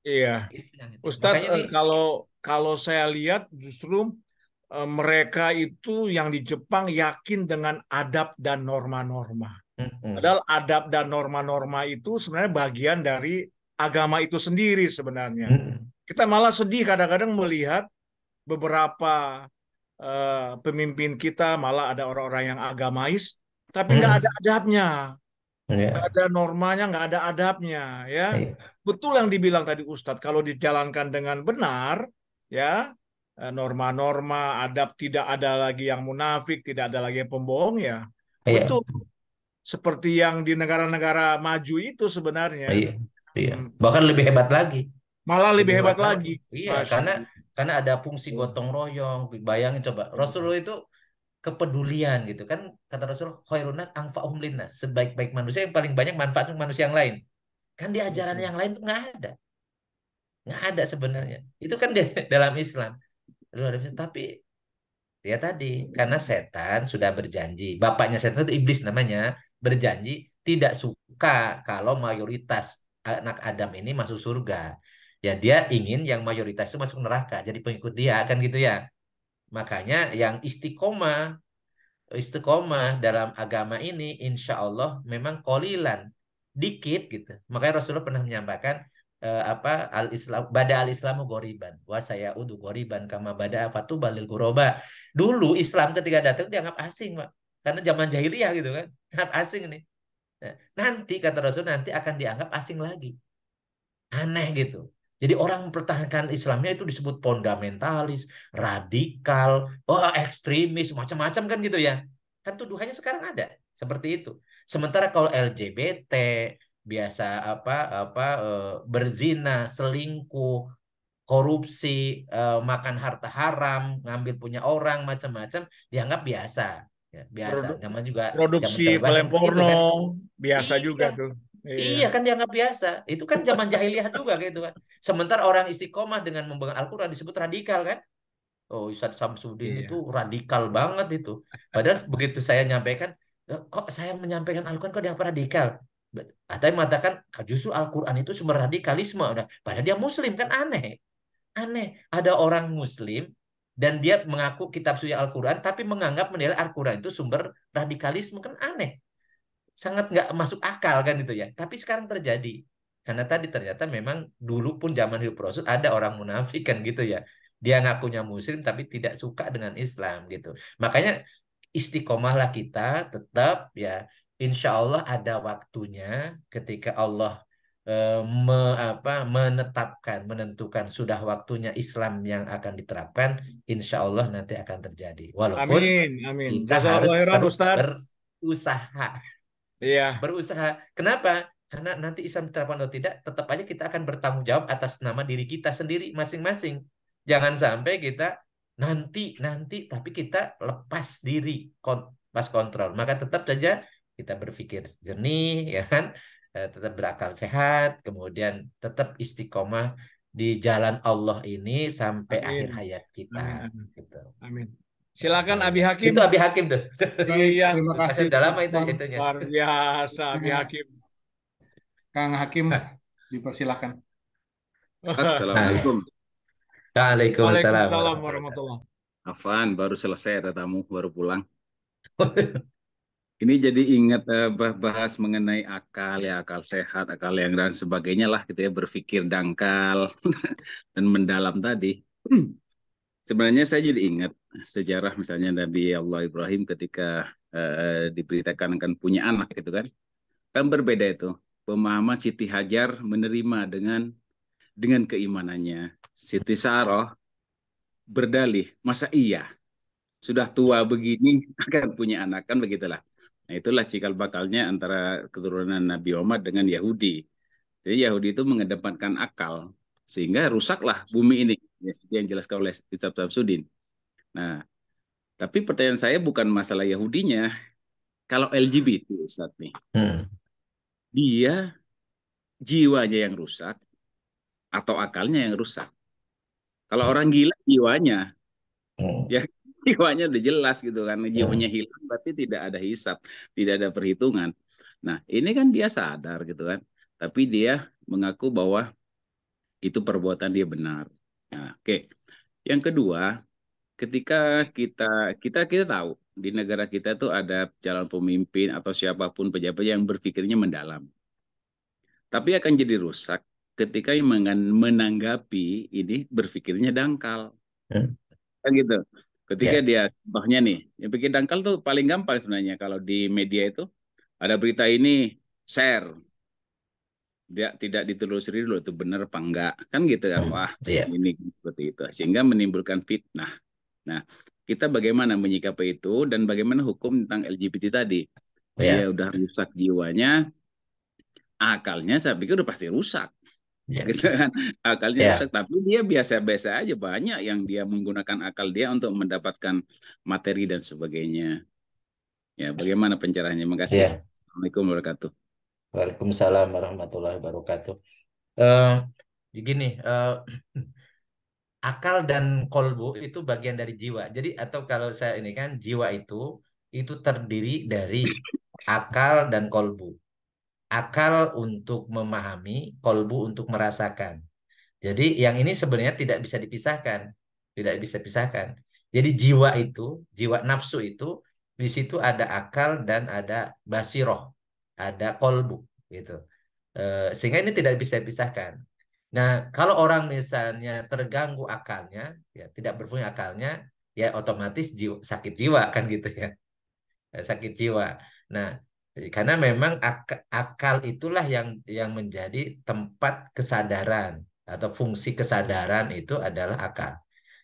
iya. Itu yang itu. Ustadz, Makanya nih, kalau kalau saya lihat justru mereka itu yang di Jepang yakin dengan adab dan norma-norma. mm-mm, Padahal adab dan norma-norma itu sebenarnya bagian dari agama itu sendiri sebenarnya. mm-mm, Kita malah sedih kadang-kadang melihat beberapa pemimpin kita malah ada orang-orang yang agamais, tapi nggak ada mm-mm. adabnya, nggak Ya, ada normanya, nggak ada adabnya, ya. iya, Betul yang dibilang tadi Ustadz, kalau dijalankan dengan benar, ya, norma-norma, adab tidak ada lagi yang munafik, tidak ada lagi yang pembohong, ya. iya, Betul, seperti yang di negara-negara maju itu sebenarnya. iya, iya. Hmm. Bahkan lebih hebat lagi. Malah lebih Lebih hebat hebat lagi. lagi. Iya, Masya Allah. karena ada fungsi gotong royong. Bayangin coba, Rasulullah itu kepedulian gitu kan kata Rasulullah khairun nas anfa'uhum linnas, sebaik-baik manusia yang paling banyak manfaat untuk manusia yang lain. Kan di ajaran yang lain tuh nggak ada sebenarnya. Itu kan di dalam Islam. Luar biasa. Tapi ya tadi karena setan sudah berjanji, bapaknya setan itu iblis namanya, berjanji tidak suka kalau mayoritas anak Adam ini masuk surga. Ya dia ingin yang mayoritas itu masuk neraka, jadi pengikut dia kan gitu ya. Makanya yang istiqomah dalam agama ini insya Allah memang kolilan dikit gitu. Makanya Rasulullah pernah menyampaikan apa al Islam bada al Islamu goriban wa saya udu goriban kama bada fatu balil guroba. Dulu Islam ketika datang dianggap asing, Pak. karena zaman jahiliyah gitu kan, asing nih. Nah, nanti kata Rasul nanti akan dianggap asing lagi. Aneh gitu. Jadi orang mempertahankan Islamnya itu disebut fundamentalis, radikal, wah ekstremis, macam-macam kan gitu ya. Kan tuduhannya sekarang ada seperti itu. Sementara kalau LGBT biasa berzina, selingkuh, korupsi, makan harta haram, ngambil punya orang, macam-macam dianggap biasa. Ya, biasa. Produ- Zaman juga zaman Produksi terbaik film gitu porno kan. biasa juga Iya, tuh. Iya. iya kan dianggap biasa. Itu kan zaman jahiliyah juga gitu kan. Sementara orang istiqomah dengan memegang Al-Quran disebut radikal kan. Oh, Ustadz Samsudin itu Iya. radikal banget itu. Padahal begitu saya nyampaikan, kok saya menyampaikan Al-Quran kok dianggap radikal? Atau mengatakan justru Al-Quran itu sumber radikalisme. Udah. Padahal dia Muslim kan aneh. Aneh. Ada orang Muslim dan dia mengaku kitab suci Al-Quran tapi menganggap menilai Al-Quran itu sumber radikalisme kan aneh, sangat nggak masuk akal kan itu ya. Tapi sekarang terjadi. Karena tadi ternyata memang dulu pun zaman hidup Rasul ada orang munafik kan gitu ya. Dia ngakunya muslim tapi tidak suka dengan Islam gitu. Makanya istiqomahlah kita tetap ya. Insya Allah ada waktunya ketika Allah menetapkan, menentukan sudah waktunya Islam yang akan diterapkan. Insya Allah nanti akan terjadi. Walaupun Amin, amin. kita harus Jazakallah khairan terus Ustadz. berusaha. Iya, Berusaha. Kenapa? Karena nanti Islam diterapkan atau tidak, tetap aja kita akan bertanggung jawab atas nama diri kita sendiri masing-masing. Jangan sampai kita nanti tapi kita lepas diri, pas kontrol. Maka tetap saja kita berpikir jernih, ya kan? Tetap berakal sehat, kemudian tetap istiqomah di jalan Allah ini sampai amin. akhir hayat kita. Amin, amin. Gitu. Amin. Silakan Baik. Abi Hakim. Itu Abi Hakim tuh. Baik, Iya, terima kasih Pasien udah lama itu Bang. itunya. luar biasa Abi Hakim. Kang Hakim, dipersilakan. Assalamualaikum. Waalaikumsalam Waalaikumsalam warahmatullahi warahmatullahi. Afan, baru selesai ada tamu, baru pulang. Ini jadi ingat bahas mengenai akal ya, akal sehat, akal yang dan sebagainya lah gitu ya, berpikir dangkal dan mendalam tadi. Sebenarnya saya jadi ingat sejarah misalnya Nabi Allah Ibrahim ketika diberitakan akan punya anak gitu kan. Kan berbeda itu. Pemahaman Siti Hajar menerima dengan keimanannya. Siti Saroh berdalih, masa iya sudah tua begini akan punya anak, kan begitulah. Nah, itulah cikal bakalnya antara keturunan Nabi Muhammad dengan Yahudi. Jadi Yahudi itu mengedepankan akal sehingga rusaklah bumi ini, ya, seperti yang jelaskan oleh Kitab Samsudin. Nah, tapi pertanyaan saya bukan masalah Yahudinya. Kalau LGBT Ustaz nih, dia jiwanya yang rusak atau akalnya yang rusak? Kalau orang gila jiwanya, ya jiwanya udah jelas gitu kan, jiwanya hilang berarti tidak ada hisab, tidak ada perhitungan. Nah ini kan dia sadar gitu kan, tapi dia mengaku bahwa itu perbuatan dia benar. Nah, oke. Yang kedua, ketika kita tahu di negara kita tuh ada calon pemimpin atau siapapun pejabat yang berpikirnya mendalam, tapi akan jadi rusak ketika yang menanggapi ini berpikirnya dangkal, kan gitu. Ketika Ya. dia, contohnya nih, yang bikin dangkal tuh paling gampang sebenarnya kalau di media itu ada berita ini share, dia tidak ditelusuri dulu itu benar apa enggak, kan gitu ya, wah Iya. ini seperti itu, sehingga menimbulkan fitnah. Nah, kita bagaimana menyikapi itu dan bagaimana hukum tentang LGBT tadi? Dia Ya. udah rusak jiwanya, akalnya saya pikir udah pasti rusak. Ya. Gitu kan, akalnya Ya. rusak, tapi dia biasa-biasa aja, banyak yang dia menggunakan akal dia untuk mendapatkan materi dan sebagainya. Ya, bagaimana pencerahannya? Makasih. Ya. Assalamualaikum warahmatullahi wabarakatuh. Waalaikumsalam warahmatullahi wabarakatuh. Eh, Gini, akal dan kolbu itu bagian dari jiwa. Jadi atau kalau saya ini kan jiwa itu terdiri dari akal dan kolbu. Akal untuk memahami, kolbu untuk merasakan. Jadi yang ini sebenarnya tidak bisa dipisahkan, tidak bisa dipisahkan. Jadi jiwa nafsu itu di situ ada akal dan ada basiroh, ada kolbu gitu. Sehingga ini tidak bisa dipisahkan. Nah, kalau orang misalnya terganggu akalnya, ya tidak berfungsi akalnya, ya otomatis sakit jiwa kan gitu ya. sakit jiwa. Nah, karena memang akal itulah yang menjadi tempat kesadaran atau fungsi kesadaran itu adalah akal.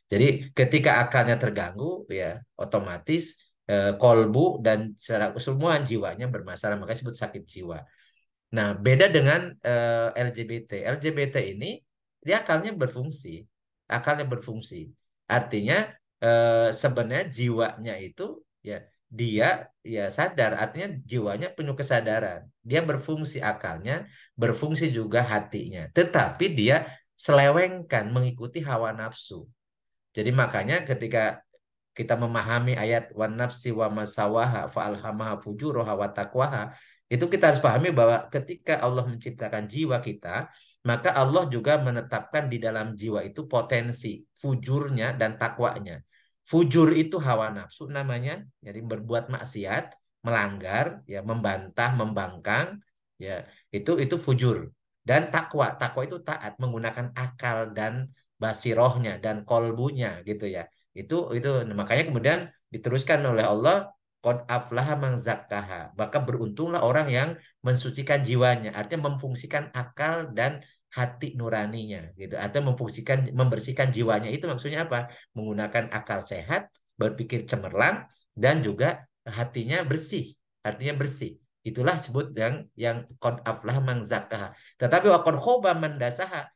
Jadi ketika akalnya terganggu, ya otomatis kolbu dan secara keseluruhan jiwanya bermasalah, makanya disebut sakit jiwa. Nah, beda dengan LGBT. LGBT ini dia akalnya berfungsi, Artinya sebenarnya jiwanya itu ya dia ya sadar, artinya jiwanya penuh kesadaran. Dia berfungsi akalnya, berfungsi juga hatinya. Tetapi dia selewengkan mengikuti hawa nafsu. Jadi makanya ketika kita memahami ayat wan nafsi wa masawaha fa alhamaha fujuraha wa taqwaha, itu kita harus pahami bahwa ketika Allah menciptakan jiwa kita, maka Allah juga menetapkan di dalam jiwa itu potensi fujurnya dan takwanya. Fujur itu hawa nafsu namanya, jadi berbuat maksiat, melanggar, ya membantah, membangkang, ya itu fujur. Dan takwa itu taat menggunakan akal dan basirohnya dan kolbunya gitu ya. Itu makanya kemudian diteruskan oleh Allah, qad aflaha man zakkaha. Maka beruntunglah orang yang mensucikan jiwanya, artinya memfungsikan akal dan hati nuraninya gitu, atau membersihkan jiwanya. Itu maksudnya apa? Menggunakan akal sehat, berpikir cemerlang, dan juga hatinya bersih, artinya bersih. Itulah sebut yang qad aflaha man zakkaha. Tetapi wa qad khaba man dasaha.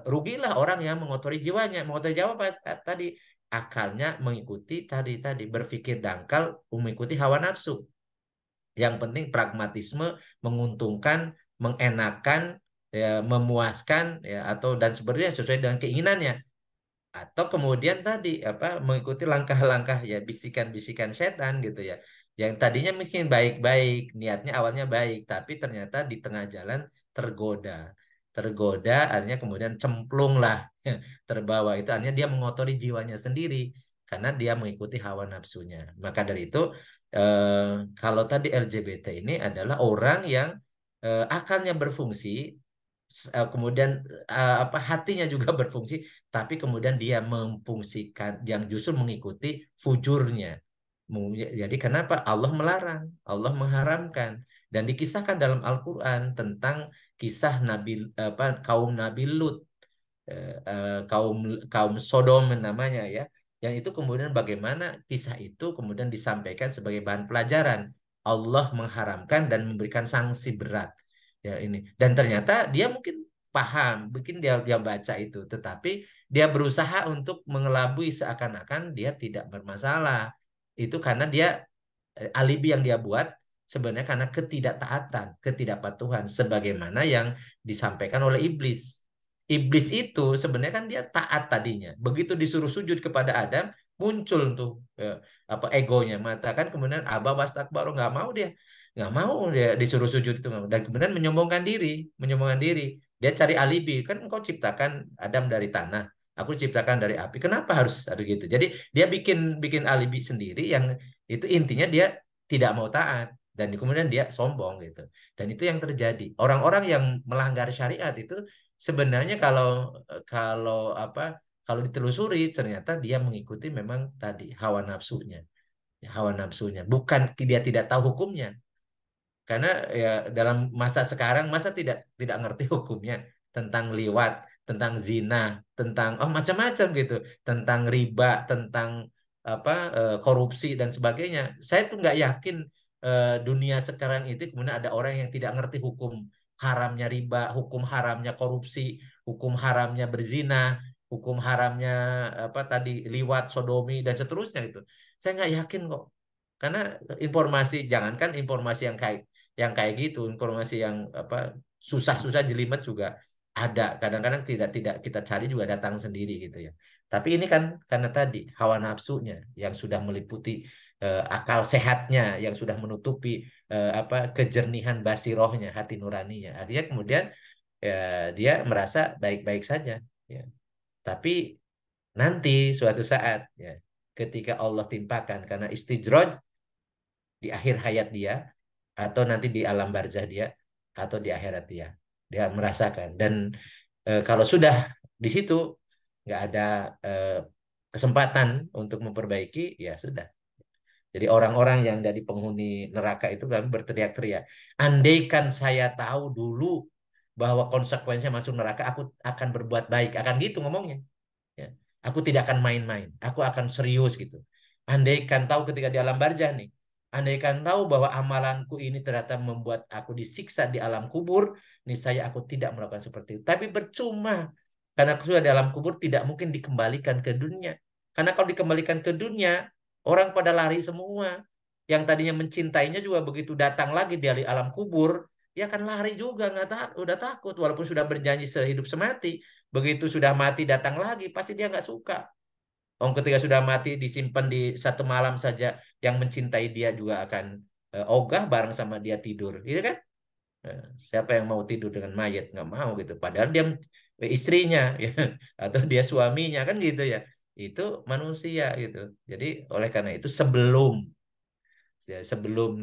Rugilah orang yang mengotori jiwanya. Mengotori jiwa apa tadi? Akalnya mengikuti tadi berpikir dangkal, mengikuti hawa nafsu. Yang penting pragmatisme, menguntungkan, mengenakan, ya, memuaskan, ya, atau dan sebenarnya sesuai dengan keinginannya. Atau kemudian tadi apa mengikuti langkah-langkah ya bisikan-bisikan setan gitu ya. Yang tadinya mungkin baik-baik, niatnya awalnya baik, tapi ternyata di tengah jalan tergoda. Tergoda artinya kemudian cemplung lah, terbawa. Itu artinya dia mengotori jiwanya sendiri karena dia mengikuti hawa nafsunya. Maka dari itu eh, kalau tadi LGBT ini adalah orang yang akalnya berfungsi, kemudian apa hatinya juga berfungsi, tapi kemudian dia memfungsikan yang justru mengikuti fujurnya. Jadi kenapa Allah melarang, Allah mengharamkan, dan dikisahkan dalam Al-Quran tentang kisah kaum Nabi Lut, kaum kaum Sodom namanya ya, yang itu kemudian bagaimana kisah itu kemudian disampaikan sebagai bahan pelajaran. Allah mengharamkan dan memberikan sanksi berat ya ini, dan ternyata dia mungkin paham, bikin dia dia baca itu, tetapi dia berusaha untuk mengelabui seakan-akan dia tidak bermasalah. Itu karena dia alibi yang dia buat sebenarnya karena ketidaktaatan, ketidakpatuhan sebagaimana yang disampaikan oleh iblis. Iblis itu sebenarnya kan dia taat tadinya. Begitu disuruh sujud kepada Adam, muncul tuh apa egonya, mengatakan kemudian Aba wastakbar, nggak mau dia, nggak mau dia disuruh sujud itu, dan kemudian menyombongkan diri. Dia cari alibi, kan engkau ciptakan Adam dari tanah, aku ciptakan dari api. Kenapa harus ada gitu? Jadi dia bikin bikin alibi sendiri yang itu intinya dia tidak mau taat dan kemudian dia sombong gitu. Dan itu yang terjadi. Orang-orang yang melanggar syariat itu sebenarnya kalau kalau apa kalau ditelusuri ternyata dia mengikuti memang tadi hawa nafsunya. Hawa nafsunya, bukan dia tidak tahu hukumnya. Karena ya dalam masa sekarang masa tidak ngerti hukumnya tentang liwat, tentang zina, tentang macam-macam gitu, tentang riba, tentang apa korupsi dan sebagainya. Saya tuh nggak yakin dunia sekarang itu kemudian ada orang yang tidak ngerti hukum haramnya riba, hukum haramnya korupsi, hukum haramnya berzina, hukum haramnya apa tadi liwat, sodomi dan seterusnya itu. Saya nggak yakin kok. Karena informasi, jangankan informasi yang kayak gitu, informasi yang apa susah-susah jelimet juga ada. Kadang-kadang tidak kita cari juga datang sendiri gitu ya. Tapi ini kan karena tadi hawa nafsunya yang sudah meliputi akal sehatnya, yang sudah menutupi apa kejernihan basirohnya, hati nuraninya. Akhirnya kemudian ya, dia merasa baik-baik saja. Ya. Tapi nanti suatu saat ya, ketika Allah timpakan karena istidroj di akhir hayat dia, atau nanti di alam barzah dia, atau di akhirat dia merasakan. Dan kalau sudah di situ nggak ada kesempatan untuk memperbaiki, ya sudah, Jadi orang-orang yang jadi penghuni neraka itu kan berteriak-teriak, andaikan saya tahu dulu bahwa konsekuensinya masuk neraka, aku akan berbuat baik. Akan gitu ngomongnya. Ya. Aku tidak akan main-main. Aku akan serius gitu. Andaikan tahu ketika di alam barzah nih. Andaikan tahu bahwa amalanku ini ternyata membuat aku disiksa di alam kubur, niscaya aku tidak melakukan seperti itu. Tapi percuma. Karena aku sudah di alam kubur tidak mungkin dikembalikan ke dunia. Karena kalau dikembalikan ke dunia, orang pada lari semua. Yang tadinya mencintainya juga begitu datang lagi dari alam kubur, ya akan lari juga, nggak udah takut. Walaupun sudah berjanji sehidup semati, begitu sudah mati datang lagi, pasti dia nggak suka. Ketika sudah mati disimpan di satu malam saja, yang mencintai dia juga akan ogah bareng sama dia tidur, gitu kan? Siapa yang mau tidur dengan mayat? Nggak mau gitu. Padahal dia istrinya, ya, atau dia suaminya kan gitu ya. Itu manusia gitu. Jadi oleh karena itu sebelum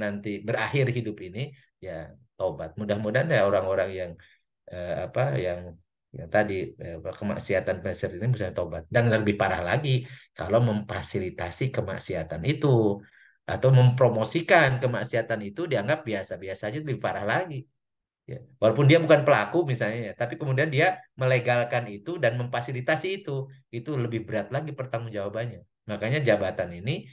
nanti berakhir hidup ini, ya tobat. Mudah-mudahan ya orang-orang yang apa yang tadi kemaksiatan ini bisa tobat. Dan lebih parah lagi kalau memfasilitasi kemaksiatan itu atau mempromosikan kemaksiatan itu dianggap biasa-biasa aja, lebih parah lagi. Ya. Walaupun dia bukan pelaku misalnya, ya, tapi kemudian dia melegalkan itu dan memfasilitasi itu lebih berat lagi pertanggungjawabannya. Makanya jabatan ini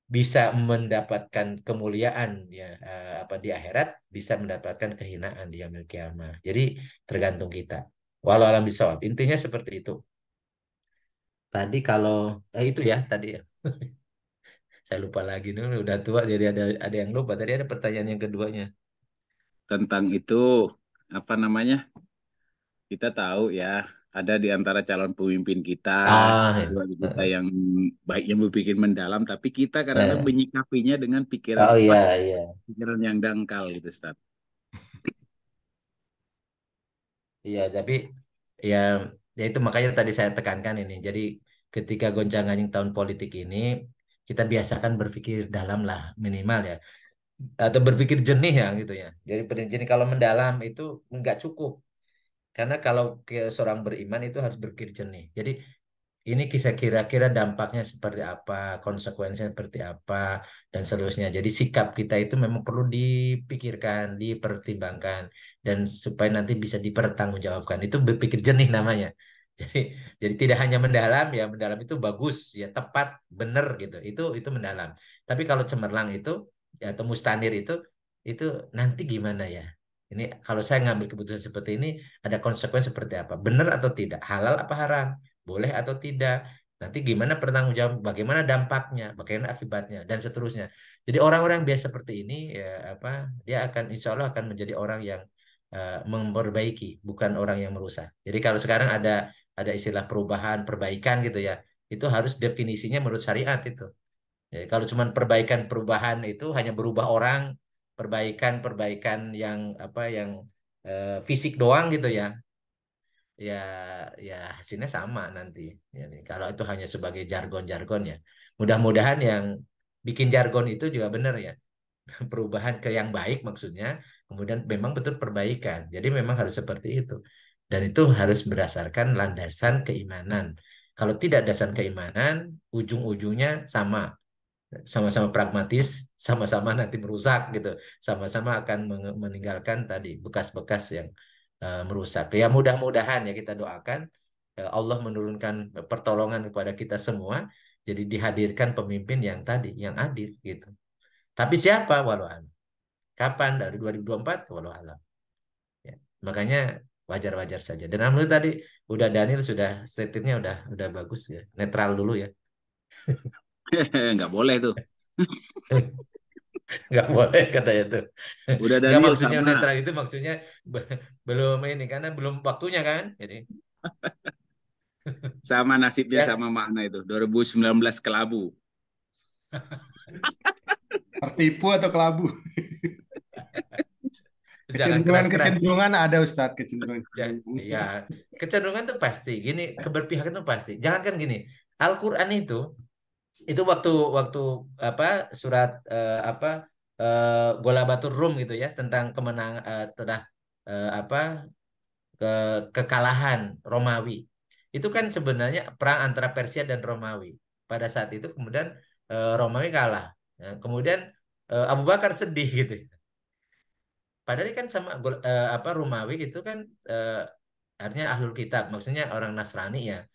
bisa mendapatkan kemuliaan ya apa di akhirat, bisa mendapatkan kehinaan di yaumil kiamah. Jadi tergantung kita. Walau alam bisawab. Intinya seperti itu. Tadi kalau itu ya tadi ya. Saya lupa lagi nih, udah tua jadi ada yang lupa. Tadi ada pertanyaan yang keduanya. Tentang itu, apa namanya? Kita tahu ya, ada di antara calon pemimpin kita, Ah, keluarga kita yang baik yang berpikir mendalam, tapi kita kadang-kadang ya. menyikapinya dengan pikiran Oh iya apa? iya. Pikiran yang dangkal gitu, Ustaz. Iya, tapi ya, ya itu makanya tadi saya tekankan ini. Jadi ketika gonjang-ganjing tahun politik ini, kita biasakan berpikir dalam lah minimal ya, atau berpikir jernih ya gitu ya. Jadi berpikir jernih, kalau mendalam itu nggak cukup. Karena kalau seorang beriman itu harus berpikir jernih. Jadi ini kisah kira-kira dampaknya seperti apa, konsekuensinya seperti apa, dan seterusnya. Jadi sikap kita itu memang perlu dipikirkan, dipertimbangkan, dan supaya nanti bisa dipertanggungjawabkan. Itu berpikir jernih namanya. Jadi, jadi tidak hanya mendalam, ya mendalam itu bagus, ya tepat, benar gitu. Itu mendalam. Tapi kalau cemerlang itu, ya, atau mustanir itu nanti gimana ya? Ini kalau saya ngambil keputusan seperti ini, ada konsekuensi seperti apa? Benar atau tidak? Halal apa haram? Boleh atau tidak, nanti gimana pertanggungjawab, bagaimana dampaknya, bagaimana akibatnya, dan seterusnya. Jadi orang-orang yang biasa seperti ini ya apa, dia akan insya Allah akan menjadi orang yang memperbaiki, bukan orang yang merusak. Jadi kalau sekarang ada istilah perubahan, perbaikan gitu ya, itu harus definisinya menurut syariat itu. Jadi kalau cuma perbaikan perubahan itu hanya berubah orang, perbaikan yang apa yang fisik doang gitu ya, ya ya hasilnya sama nanti. Jadi kalau itu hanya sebagai jargon-jargon ya, mudah-mudahan yang bikin jargon itu juga benar ya, perubahan ke yang baik maksudnya, kemudian memang betul perbaikan. Jadi memang harus seperti itu, dan itu harus berdasarkan landasan keimanan. Kalau tidak dasar keimanan, ujung-ujungnya sama-sama pragmatis, sama-sama nanti merusak gitu, sama-sama akan meninggalkan tadi bekas-bekas yang merusak. Ya mudah-mudahan ya kita doakan Allah menurunkan pertolongan kepada kita semua, jadi dihadirkan pemimpin yang tadi, yang adil gitu. Tapi siapa? Walau alam. Kapan? Dari 2024? Walau alam. Ya. Makanya wajar-wajar saja. Dan alhamdulillah tadi udah Daniel sudah statementnya udah bagus ya, netral dulu ya. Nggak boleh tuh. Nggak boleh katanya tuh. Udah Nggak, Daniel maksudnya sama netral itu maksudnya belum ini karena belum waktunya kan. Jadi sama nasibnya ya sama makna itu. 2019 kelabu. Tertipu atau kelabu? jangan keras-keras. Kecenderungan ada Ustadz, Ya, kecenderungan. ya kecenderungan tuh pasti. Gini, keberpihakan tuh pasti. Jangan kan gini. Al-Qur'an itu waktu waktu apa surat apa Golabatur Rum gitu ya, tentang kemenangan telah apa kekalahan Romawi. Itu kan sebenarnya perang antara Persia dan Romawi. Pada saat itu kemudian Romawi kalah. Nah, kemudian Abu Bakar sedih gitu. Padahal kan sama apa Romawi itu kan artinya ahlul kitab, maksudnya orang Nasrani ya.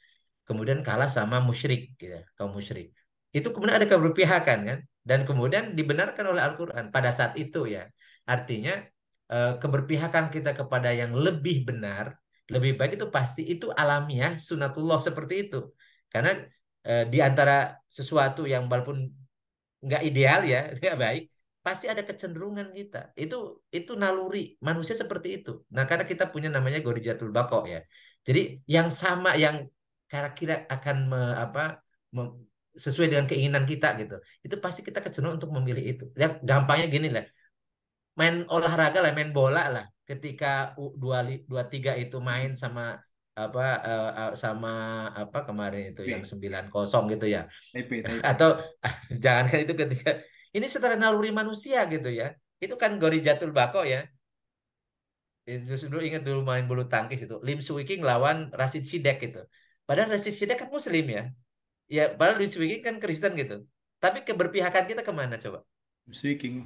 Kemudian kalah sama musyrik gitu, kaum musyrik. Itu kemudian ada keberpihakan kan, dan kemudian dibenarkan oleh Al-Qur'an pada saat itu ya. Artinya keberpihakan kita kepada yang lebih benar, lebih baik itu pasti itu alamiah sunatullah seperti itu. Karena di antara sesuatu yang walaupun nggak ideal ya, nggak baik, pasti ada kecenderungan kita. Itu naluri manusia seperti itu. Nah, karena kita punya namanya Gorijatul Bako ya. Jadi yang sama yang kira-kira akan me- sesuai dengan keinginan kita gitu. Itu pasti kita kecenderungan untuk memilih itu. Ya gampangnya gini lah. Main olahraga lah, main bola lah. Ketika U23 itu main sama sama apa kemarin itu yang 9-0 gitu ya. Taipei. Atau jangankan itu ketika ini setara naluri manusia gitu ya. Itu kan Gorijatul Bako ya. Itu dulu ingat dulu main bulu tangkis itu. Lim Swee King lawan Rashid Sidek gitu. Padahal Rashid Sidek kan Muslim ya. Ya, padahal Lim Swee King kan Kristen gitu. Tapi keberpihakan kita kemana coba? Speaking.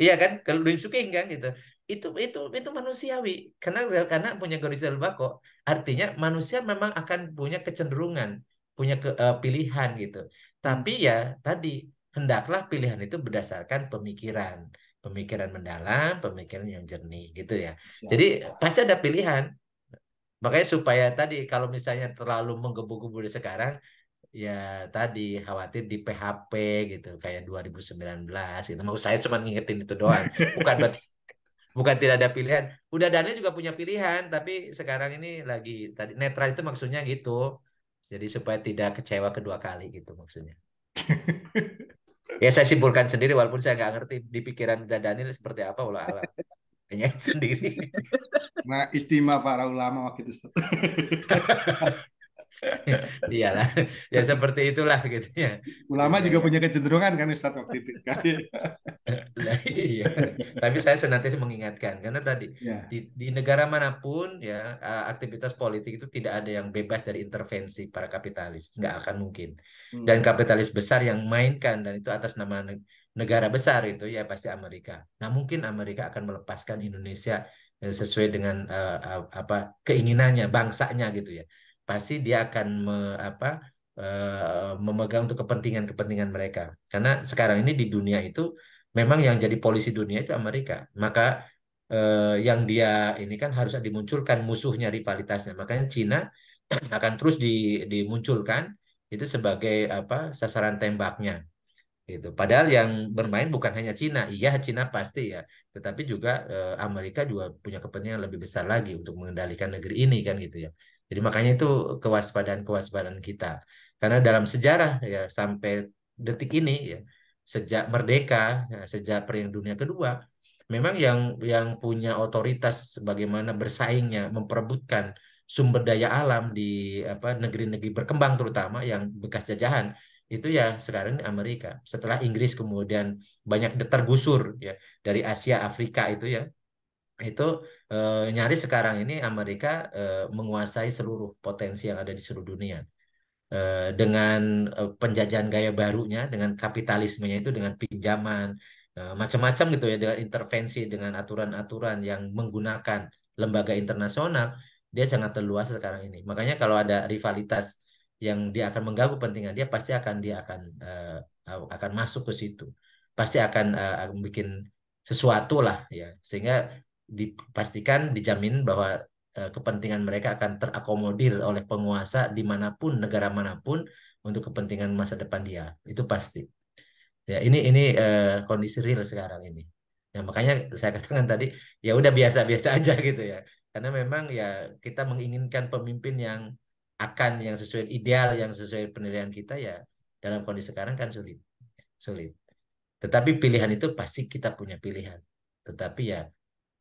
Iya kan? Kalau Lim Swee King kan gitu. Itu manusiawi. Karena punya Gorijatul Bako. Artinya manusia memang akan punya kecenderungan, punya pilihan gitu. Tapi ya tadi hendaklah pilihan itu berdasarkan pemikiran. Pemikiran mendalam, pemikiran yang jernih gitu ya. Jadi pasti ada pilihan. Makanya supaya tadi kalau misalnya terlalu menggebu-gebu di sekarang, ya tadi khawatir di PHP gitu kayak 2019 gitu. Maksud saya cuma ngingetin itu doang. Bukan berarti bukan tidak ada pilihan. Udah Daniel juga punya pilihan, tapi sekarang ini lagi tadi netral itu maksudnya gitu. Jadi supaya tidak kecewa kedua kali gitu maksudnya. Ya saya simpulkan sendiri walaupun saya nggak ngerti di pikiran udah Daniel seperti apa walau alam. Hanya sendiri. Nah, istimewa para ulama waktu itu, Ustaz. Iyalah, ya seperti itulah gitu ya. Ulama Sehingga juga ya. punya kecenderungan kan Ustaz waktu itu. Lah, iya. Tapi saya senantiasa mengingatkan karena tadi Ya. di negara manapun ya aktivitas politik itu tidak ada yang bebas dari intervensi para kapitalis, nggak akan mungkin. Dan kapitalis besar yang mainkan dan itu atas nama negara besar itu ya pasti Amerika. Nah mungkin Amerika akan melepaskan Indonesia sesuai dengan apa keinginannya bangsanya gitu ya. Pasti dia akan memegang untuk kepentingan-kepentingan mereka. Karena sekarang ini di dunia itu memang yang jadi polisi dunia itu Amerika. Maka yang dia ini kan harus dimunculkan musuhnya rivalitasnya. Makanya Cina akan terus dimunculkan itu sebagai apa sasaran tembaknya gitu. Padahal yang bermain bukan hanya Cina. Iya Cina pasti ya, tetapi juga Amerika juga punya kepentingan lebih besar lagi untuk mengendalikan negeri ini kan gitu ya. Jadi makanya itu kewaspadaan kita. Karena dalam sejarah ya sampai detik ini ya sejak merdeka ya, sejak Perang Dunia Kedua memang yang punya otoritas bagaimana bersaingnya memperebutkan sumber daya alam di apa negeri-negeri berkembang terutama yang bekas jajahan itu ya sekarang ini Amerika. Setelah Inggris kemudian banyak tergusur ya dari Asia Afrika itu ya. Itu nyaris sekarang ini Amerika menguasai seluruh potensi yang ada di seluruh dunia. Dengan penjajahan gaya barunya, dengan kapitalismenya itu dengan pinjaman macam-macam gitu ya dengan intervensi dengan aturan-aturan yang menggunakan lembaga internasional, dia sangat leluasa sekarang ini. Makanya kalau ada rivalitas yang dia akan mengganggu kepentingan dia akan masuk ke situ, pasti akan bikin sesuatu lah ya, sehingga dipastikan dijamin bahwa kepentingan mereka akan terakomodir oleh penguasa dimanapun negara manapun untuk kepentingan masa depan dia itu pasti. Ya, ini kondisi real sekarang ini. Ya, makanya saya katakan tadi, ya udah biasa-biasa aja gitu ya. Karena memang ya kita menginginkan pemimpin yang sesuai ideal, yang sesuai penilaian kita ya dalam kondisi sekarang kan sulit. Sulit. Tetapi pilihan itu pasti kita punya pilihan. Tetapi ya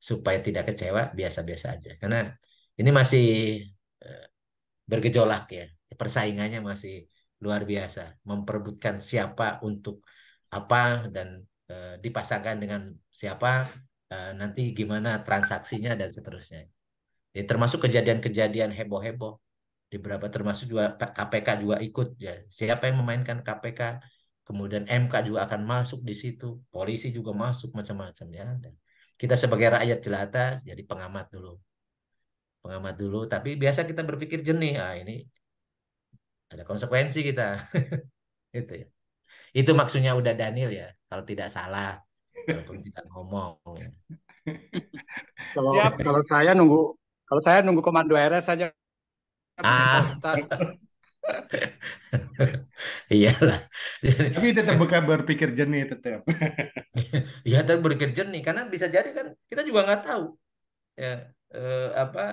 supaya tidak kecewa biasa-biasa aja. Karena ini masih eh, bergejolak ya. Persaingannya masih luar biasa, memperebutkan siapa untuk apa dan dipasangkan dengan siapa, nanti gimana transaksinya dan seterusnya. Ya, termasuk kejadian-kejadian heboh-heboh di beberapa termasuk juga KPK juga ikut ya. Siapa yang memainkan KPK? kemudian MK juga akan masuk di situ, polisi juga masuk, macam-macam ya. Dan kita sebagai rakyat jelata jadi pengamat dulu. Tapi biasa kita berpikir jernih, ini ada konsekuensi kita, itu ya. Itu maksudnya udah Daniel ya, kalau tidak salah, walaupun tidak ngomong ya. Kalau Siap. kalau saya nunggu komando RS saja, Pak Ah, Ustadz. iyalah. Tapi tetap bukan berpikir jernih tetap. Ya, tapi berpikir jernih karena bisa jadi kan kita juga nggak tahu ya, apa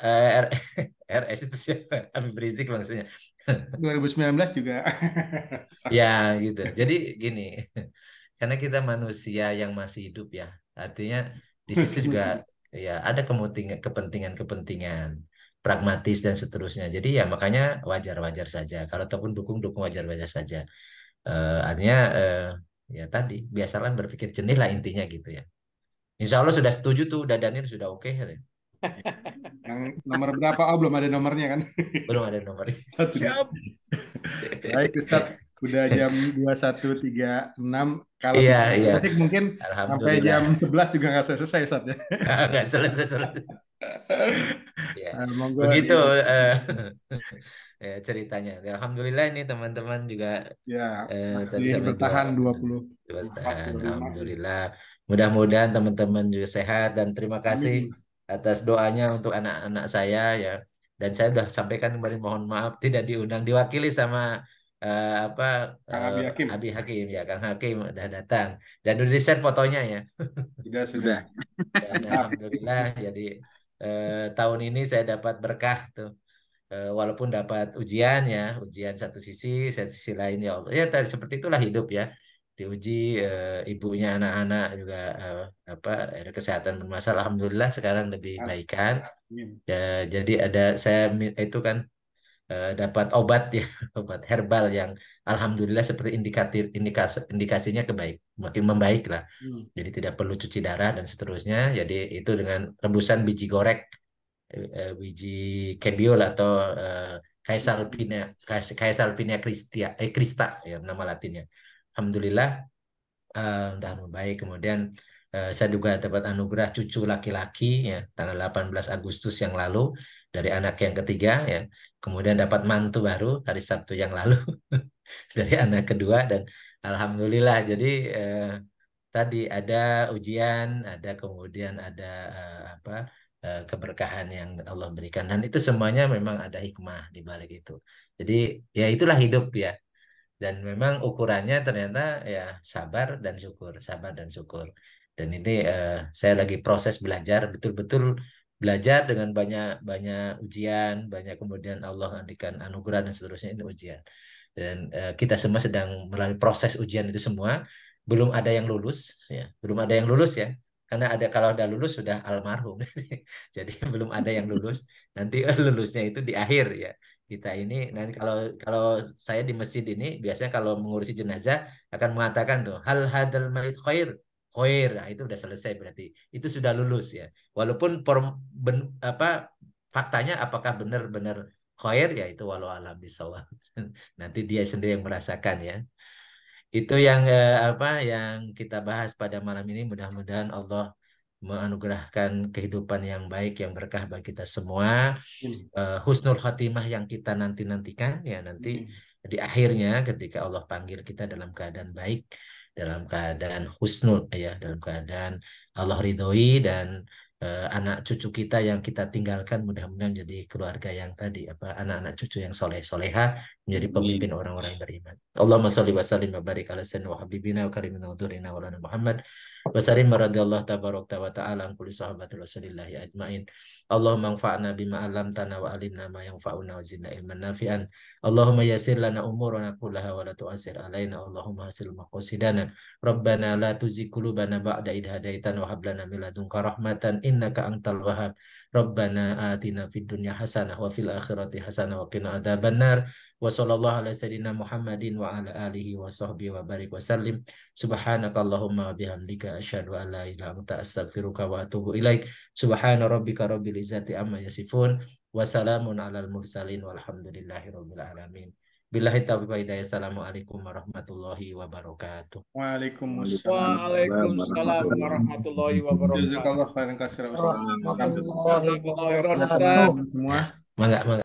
R- RS itu siapa? Habib Rizik maksudnya. 2019 juga. Ya gitu. Jadi gini, karena kita manusia yang masih hidup ya, artinya di situ juga ya ada kepentingan-kepentingan pragmatis dan seterusnya. Jadi ya makanya wajar-wajar saja. Kalau ataupun dukung-dukung wajar-wajar saja. Artinya ya tadi biasalah berpikir jernih lah intinya gitu ya. Insya Allah sudah setuju tuh, udah Daniel sudah oke. Yang nomor berapa? Oh, belum ada nomornya kan? Belum ada nomornya. Satu. Siap. Baik, Ustadz. Udah jam 21.36. Kalau Iya, bisa iya. detik mungkin sampai Alhamdulillah. jam 11 juga nggak selesai, Ustadz ya. Nggak selesai. Ya. Monggo Begitu di- ya, ceritanya. Alhamdulillah ini teman-teman juga ya tadi masih sampai bertahan 24, 25. Alhamdulillah. Mudah-mudahan teman-teman juga sehat dan terima kasih Amin. atas doanya untuk anak-anak saya ya. Dan saya sudah sampaikan kemarin mohon maaf tidak diundang, diwakili sama apa Kang Abi Hakim. Abi Hakim ya, Kang Hakim udah datang dan udah di-share fotonya ya. Sudah. Dan alhamdulillah jadi tahun ini saya dapat berkah tuh. Walaupun dapat ujian ya, ujian satu sisi lain ya Allah. Ya tadi seperti itulah hidup ya. Diuji ibunya anak-anak juga apa ada kesehatan bermasalah. Alhamdulillah sekarang lebih baikan. Amin. Ya, jadi ada saya itu kan dapat obat ya, obat herbal yang alhamdulillah seperti indikasinya makin membaik lah. Jadi tidak perlu cuci darah dan seterusnya. Jadi itu dengan rebusan biji gorek, biji kebiol atau Caesalpinia crista ya nama latinnya. Alhamdulillah udah membaik. Kemudian saya juga dapat anugerah cucu laki-laki ya tanggal 18 Agustus yang lalu dari anak yang ketiga ya. Kemudian dapat mantu baru hari Sabtu yang lalu dari anak kedua dan alhamdulillah. Jadi tadi ada ujian, ada kemudian ada apa keberkahan yang Allah berikan dan itu semuanya memang ada hikmah di balik itu. Jadi ya itulah hidup ya. Dan memang ukurannya ternyata ya sabar dan syukur. Dan ini saya lagi proses belajar, betul-betul belajar dengan banyak banyak ujian, banyak kemudian Allah memberikan anugerah dan seterusnya ini ujian. Dan kita semua sedang melalui proses ujian itu semua. Belum ada yang lulus, ya, belum ada yang lulus ya. Karena ada kalau ada lulus sudah almarhum. Jadi belum ada yang lulus. Nanti lulusnya itu di akhir ya kita ini nanti kalau kalau saya di masjid ini biasanya kalau mengurusi jenazah akan mengatakan tuh hal hadal mayit khair nah, itu udah selesai berarti itu sudah lulus ya walaupun apa faktanya apakah benar-benar khair ya itu walau alam bisawab nanti dia sendiri yang merasakan ya itu yang apa yang kita bahas pada malam ini mudah-mudahan Allah menganugerahkan kehidupan yang baik yang berkah bagi kita semua husnul khotimah yang kita nantikan ya nanti di akhirnya ketika Allah panggil kita dalam keadaan baik dalam keadaan husnul ya dalam keadaan Allah ridhoi dan anak cucu kita yang kita tinggalkan mudah-mudahan menjadi keluarga yang tadi apa anak-anak cucu yang soleh soleha menjadi pemimpin orang-orang beriman. Allahumma sholli wa sallim wa barik ala sayyidina wa habibina wa karimina wa dhurina wa lana Muhammad wa sallim radhiyallahu tabaraka wa ta'ala an kulli sahabati rasulillahi ajmain. Allahumma anfa'na bima 'allamtana wa 'allimna ma yanfa'una wa zidna ilman nafi'an. Allahumma yassir lana umurana kullaha wa la tu'assir alaina. Allahumma hasil maqasidana. Rabbana la tuzigh qulubana ba'da idh hadaitana wa hab lana min ladunka rahmatan innaka antal wahhab. Rabbana atina fid dunya hasanah wa fil akhirati hasanah wa qina adzabannar. Wa sallallahu ala sayyidina Muhammadin wa ala alihi wa sahbihi wa barik wa sallim. Subhanakallahumma wa bihamdika asyhadu an la ilaha illa anta astaghfiruka wa atubu ilaik. Subhana rabbika rabbil izzati amma yasifun wa salamun alal mursalin walhamdulillahi rabbil alamin. Billahi taufiq wal hidayah. Assalamualaikum warahmatullahi wabarakatuh. Waalaikumsalam. Waalaikumsalam warahmatullahi wabarakatuh. Jazakallah khairan kasira Ustaz. Warahmatullahi Jazakallahu khairan wabarakatuh. Ustaz. Semua. Mangga, mangga.